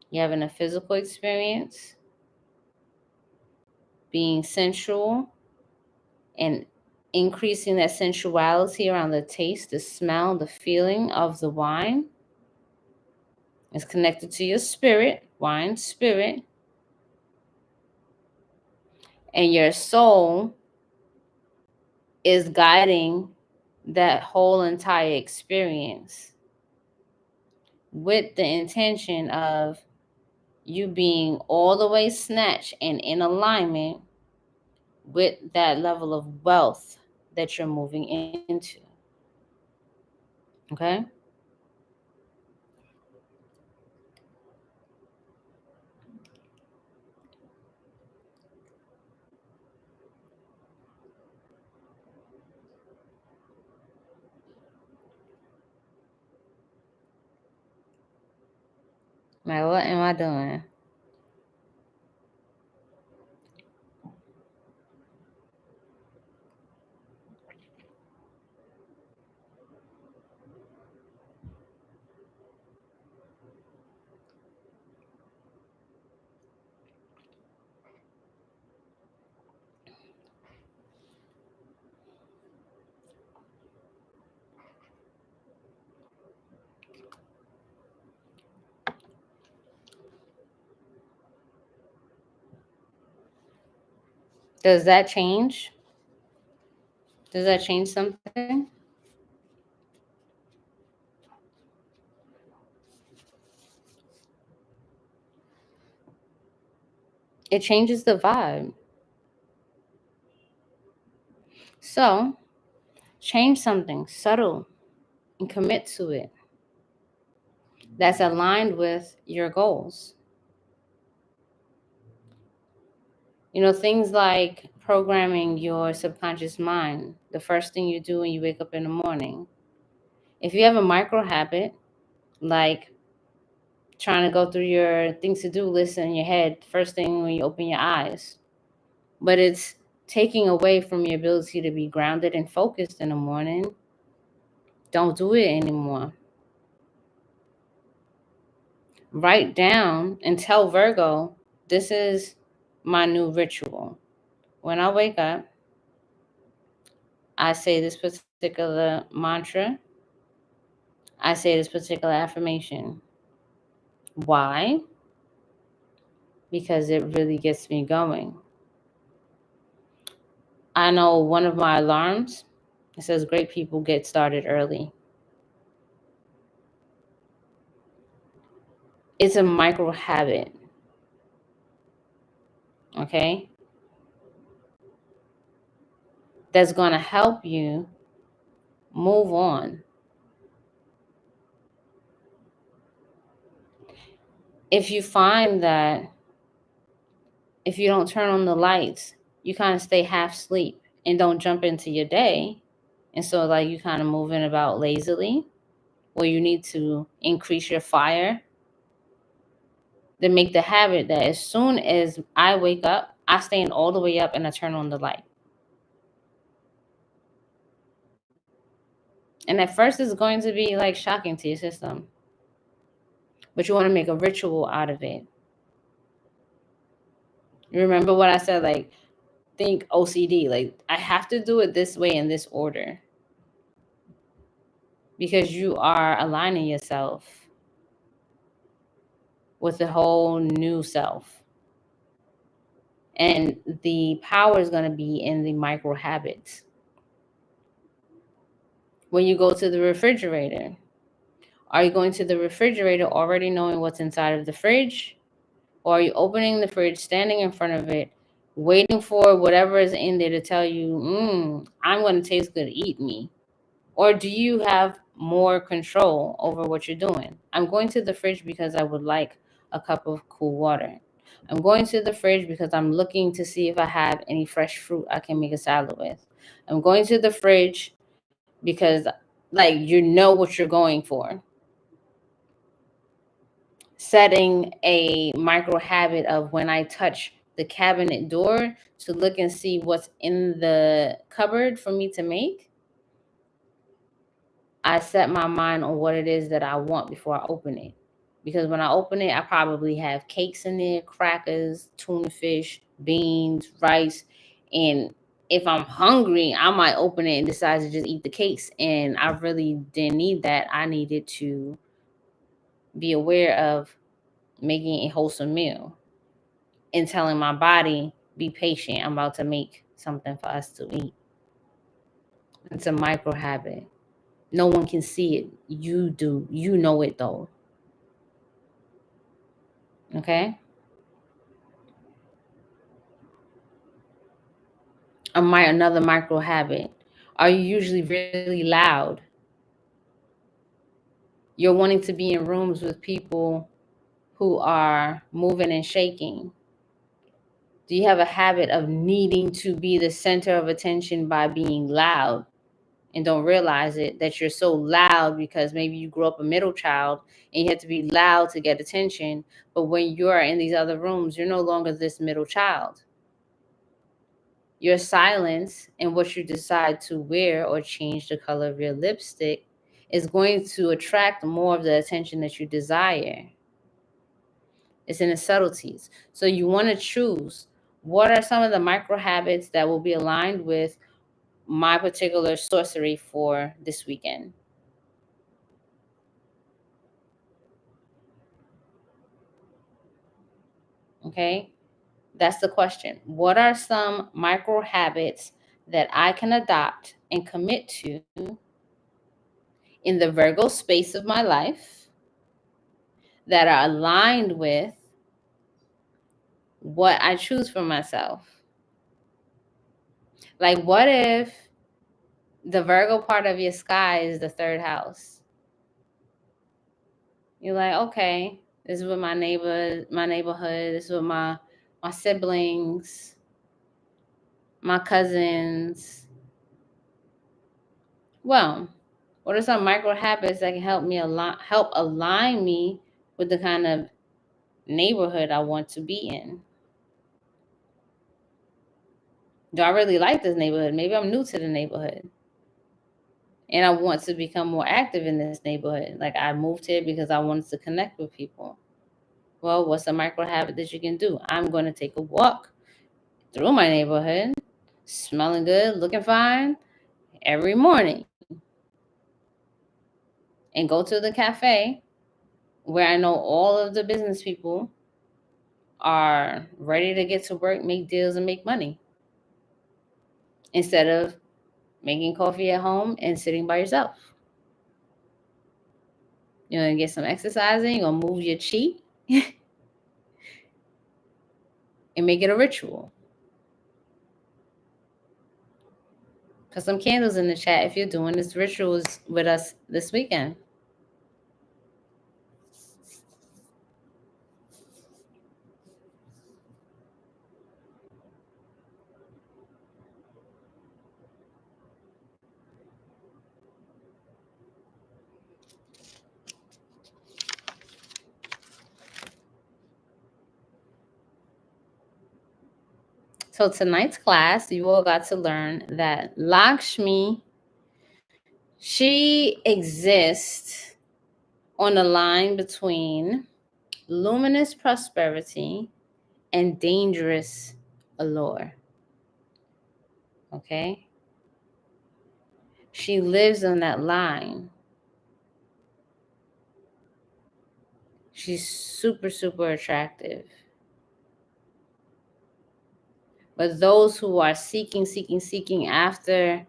[SPEAKER 1] You're having a physical experience, being sensual, and increasing that sensuality around the taste, the smell, the feeling of the wine. It's connected to your spirit, wine spirit, and your soul is guiding that whole entire experience with the intention of you being all the way snatched and in alignment with that level of wealth that you're moving into. Okay? Like, what am I doing? Does that change? Does that change something? It changes the vibe. So, change something subtle and commit to it that's aligned with your goals. You know, things like programming your subconscious mind, the first thing you do when you wake up in the morning. If you have a micro habit, like trying to go through your things to do list in your head first thing when you open your eyes, but it's taking away from your ability to be grounded and focused in the morning, don't do it anymore. Write down and tell Virgo, this is my new ritual. When I wake up, I say this particular mantra. I say this particular affirmation. Why? Because it really gets me going. I know one of my alarms, it says great people get started early. It's a micro habit. Okay? that's going to help you move on. If you find that if you don't turn on the lights, you kind of stay half asleep and don't jump into your day, and so like you kind of moving about lazily, or you need to increase your fire, then make the habit that as soon as I wake up, I stand all the way up and I turn on the light. And at first it's going to be like shocking to your system, but you want to make a ritual out of it. Remember what I said, like think OCD, like I have to do it this way in this order, because you are aligning yourself with the whole new self. And the power is going to be in the micro habits. When you go to the refrigerator, are you going to the refrigerator already knowing what's inside of the fridge? Or are you opening the fridge, standing in front of it, waiting for whatever is in there to tell you, I'm going to taste good, eat me? Or do you have more control over what you're doing? I'm going to the fridge because I would like a cup of cool water. I'm going to the fridge because I'm looking to see if I have any fresh fruit I can make a salad with. I'm going to the fridge because, like, you know what you're going for. Setting a micro habit of when I touch the cabinet door to look and see what's in the cupboard for me to make, I set my mind on what it is that I want before I open it. Because when I open it, I probably have cakes in there, crackers, tuna fish, beans, rice. And if I'm hungry, I might open it and decide to just eat the cakes. And I really didn't need that. I needed to be aware of making a wholesome meal and telling my body, be patient. I'm about to make something for us to eat. It's a micro habit. No one can see it. You do. You know it though. Okay? Another micro habit. Are you usually really loud? You're wanting to be in rooms with people who are moving and shaking. Do you have a habit of needing to be the center of attention by being loud and don't realize it, that you're so loud because maybe you grew up a middle child and you have to be loud to get attention, but when you're in these other rooms, you're no longer this middle child. Your silence and what you decide to wear or change the color of your lipstick is going to attract more of the attention that you desire. It's in the subtleties. So you want to choose what are some of the micro habits that will be aligned with my particular sorcery for this weekend. Okay, that's the question. What are some micro habits that I can adopt and commit to in the Virgo space of my life that are aligned with what I choose for myself? Like, what if the Virgo part of your sky is the third house? You're like, okay, this is what my neighborhood, this is what my siblings, my cousins. Well, what are some micro habits that can help align me with the kind of neighborhood I want to be in? Do I really like this neighborhood? Maybe I'm new to the neighborhood and I want to become more active in this neighborhood. Like, I moved here because I wanted to connect with people. Well, what's a micro habit that you can do? I'm going to take a walk through my neighborhood, smelling good, looking fine every morning, and go to the cafe where I know all of the business people are ready to get to work, make deals, and make money, instead of making coffee at home and sitting by yourself. You're going to get some exercising, you're going to move your chi and make it a ritual. Put some candles in the chat if you're doing this rituals with us this weekend. So tonight's class, you all got to learn that Lakshmi, she exists on the line between luminous prosperity and dangerous allure. Okay? She lives on that line. She's super, super attractive. But those who are seeking after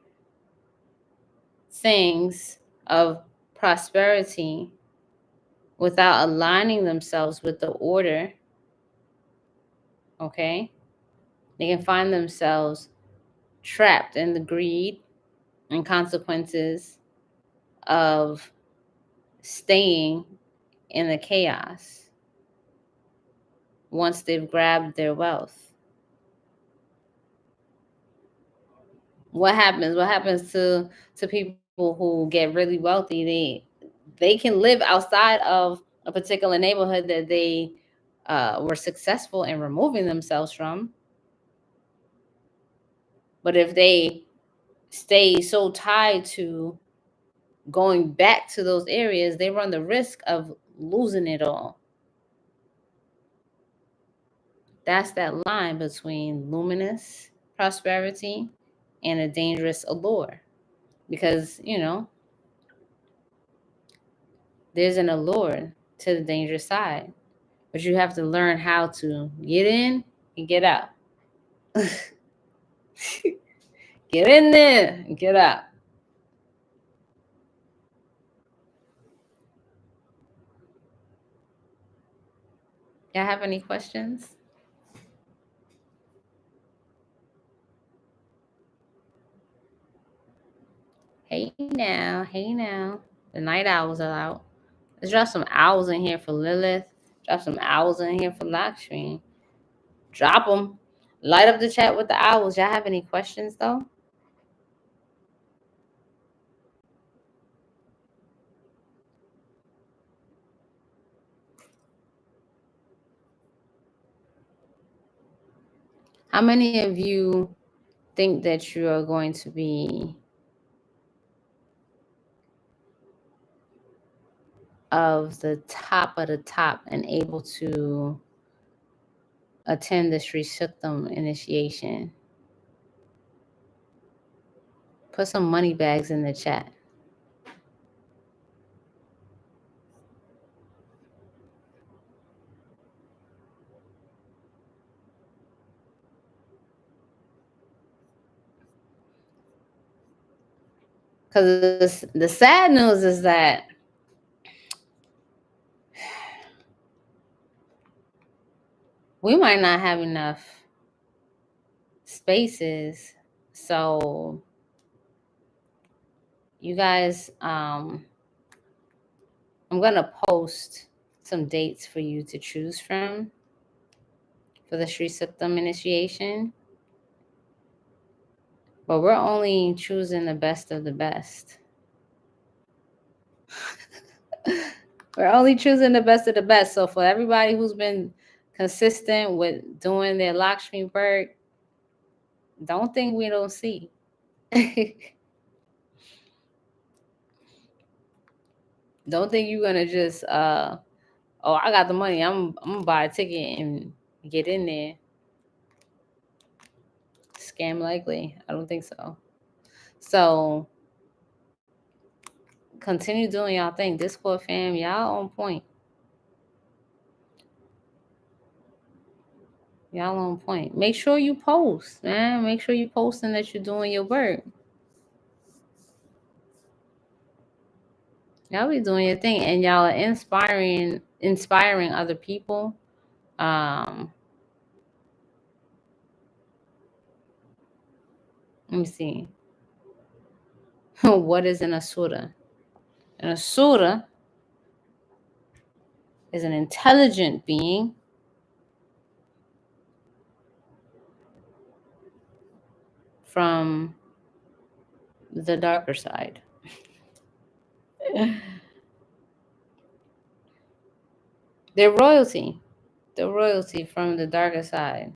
[SPEAKER 1] things of prosperity without aligning themselves with the order, okay, they can find themselves trapped in the greed and consequences of staying in the chaos once they've grabbed their wealth. What happens to people who get really wealthy? They can live outside of a particular neighborhood that they were successful in removing themselves from. But if they stay so tied to going back to those areas, they run the risk of losing it all. That's that line between luminous prosperity and a dangerous allure. Because, you know, there's an allure to the dangerous side. But you have to learn how to get in and get out. Get in there and get out. Y'all have any questions? Hey now, hey now. The night owls are out. Let's drop some owls in here for Lilith. Drop some owls in here for Lakshmi. Drop them. Light up the chat with the owls. Y'all have any questions though? How many of you think that you are going to be of the top and able to attend the Sri Suktam initiation? Put some money bags in the chat. Because the sad news is that we might not have enough spaces. So you guys, I'm going to post some dates for you to choose from for the Sri Suktam initiation. But we're only choosing the best of the best. We're only choosing the best of the best. So for everybody who's been consistent with doing their Lakshmi work, don't think we don't see. Don't think you're gonna just oh, I got the money, I'm gonna buy a ticket and get in there. Scam likely. I don't think so. So continue doing y'all thing. Discord fam, y'all on point. Y'all on point. Make sure you post, man. Make sure you posting that you're doing your work. Y'all be doing your thing, and y'all are inspiring other people. Let me see. What is an asura? An asura is an intelligent being from the darker side. They're royalty. The royalty from the darker side.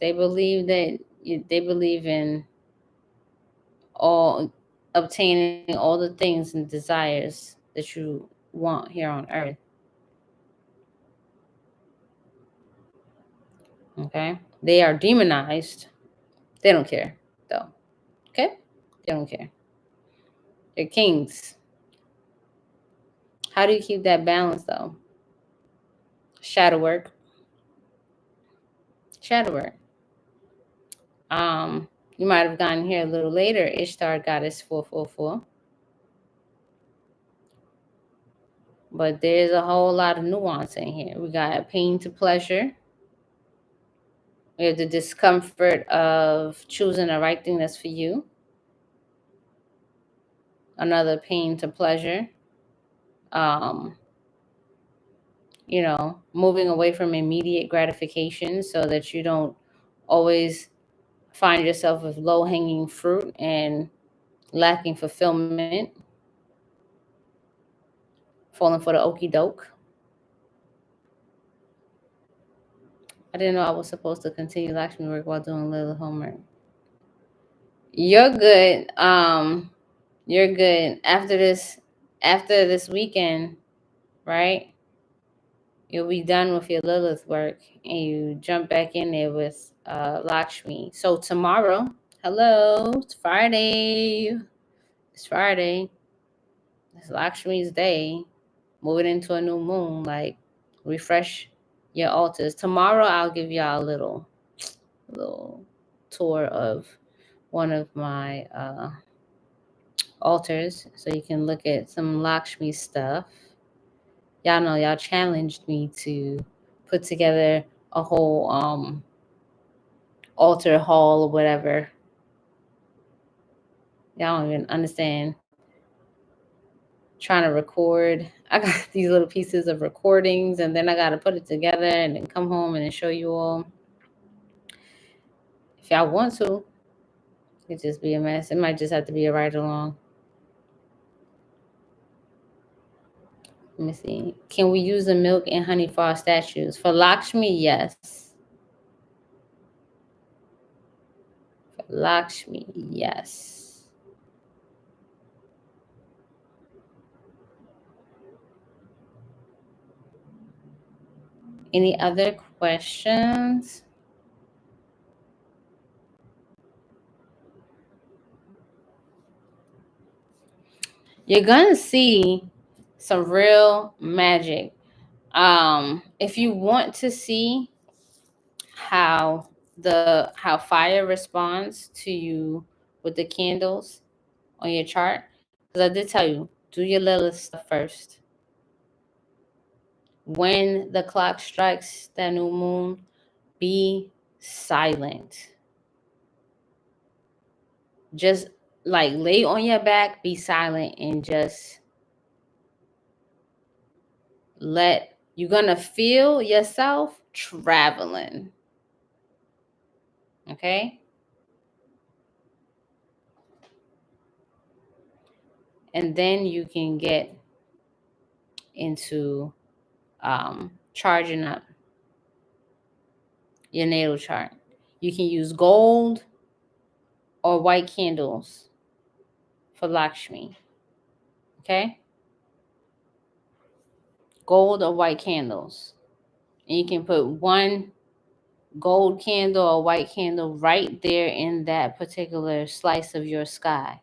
[SPEAKER 1] They believe that they believe in all obtaining all the things and desires that you want here on earth. Okay? They are demonized. They don't care, though. Okay? They don't care. They're kings. How do you keep that balance, though? Shadow work. Shadow work. You might have gotten here a little later. Ishtar Goddess 444. But there's a whole lot of nuance in here. We got pain to pleasure. We have the discomfort of choosing the right thing that's for you. Another pain to pleasure. Moving away from immediate gratification so that you don't always find yourself with low-hanging fruit and lacking fulfillment, falling for the okie doke. I didn't know I was supposed to continue Lakshmi work while doing little homework. You're good. You're good. After this weekend, right? You'll be done with your Lilith work and you jump back in there with Lakshmi. So tomorrow, hello, it's Friday. It's Friday. It's Lakshmi's day. Moving into a new moon, like refresh your altars. Tomorrow I'll give y'all a little tour of one of my altars so you can look at some Lakshmi stuff. Y'all know y'all challenged me to put together a whole altar hall or whatever. Y'all don't even understand. Trying to record. I got these little pieces of recordings and then I got to put it together and then come home and then show you all. If y'all want to, it just be a mess. It might just have to be a ride along. Let me see. Can we use the milk and honey for our statues? For Lakshmi, yes. For Lakshmi, yes. Any other questions? You're gonna see some real magic. If you want to see how fire responds to you with the candles on your chart, because I did tell you, do your Lilith stuff first. When the clock strikes that new moon, be silent. Just like lay on your back, be silent, and just you're gonna feel yourself traveling. Okay? And then you can get into charging up your natal chart. You can use gold or white candles for Lakshmi. Okay? Gold or white candles. And you can put one gold candle or white candle right there in that particular slice of your sky.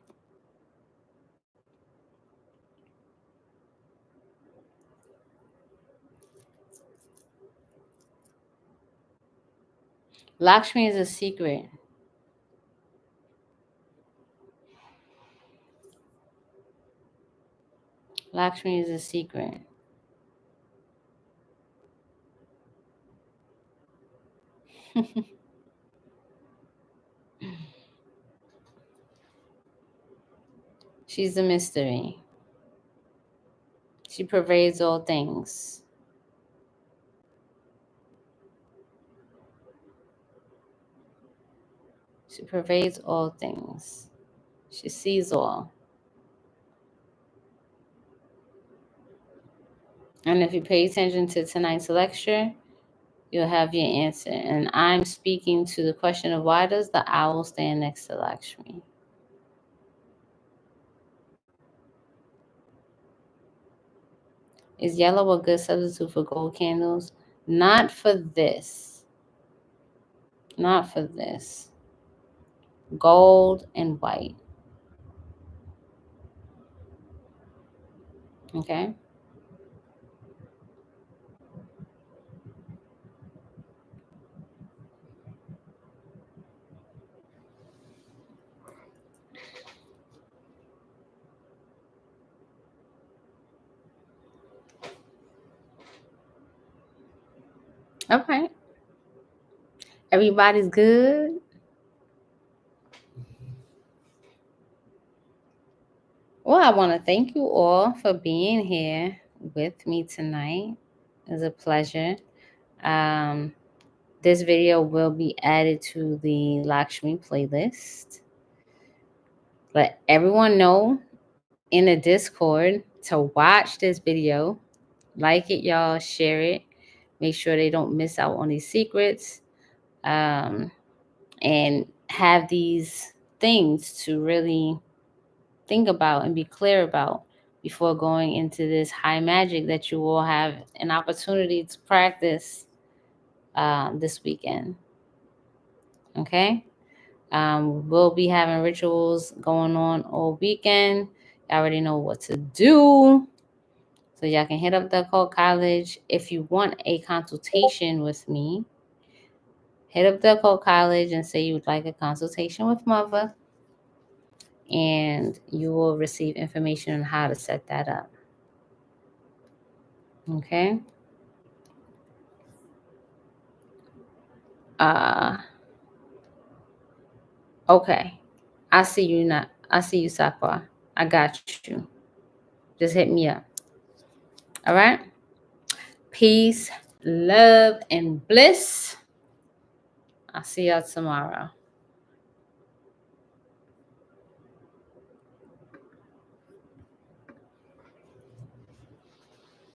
[SPEAKER 1] Lakshmi is a secret. Lakshmi is a secret. She's a mystery. She pervades all things. She pervades all things. She sees all. And if you pay attention to tonight's lecture, you'll have your answer. And I'm speaking to the question of why does the owl stand next to Lakshmi? Is yellow a good substitute for gold candles? Not for this. Not for this. Gold and white. Okay? Okay. Everybody's good? Well, I want to thank you all for being here with me tonight. It was a pleasure. This video will be added to the Lakshmi playlist. Let everyone know in the Discord to watch this video. Like it, y'all. Share it. Make sure they don't miss out on these secrets. And have these things to really think about and be clear about before going into this high magic that you will have an opportunity to practice this weekend. Okay? We'll be having rituals going on all weekend. You already know what to do. So y'all can hit up the Occult College. If you want a consultation with me, hit up the Occult College and say you would like a consultation with Mother. And you will receive information on how to set that up. Okay? Okay. I see you now. I see you, Sakwa. I got you. Just hit me up. All right? Peace, love, and bliss. I'll see y'all tomorrow.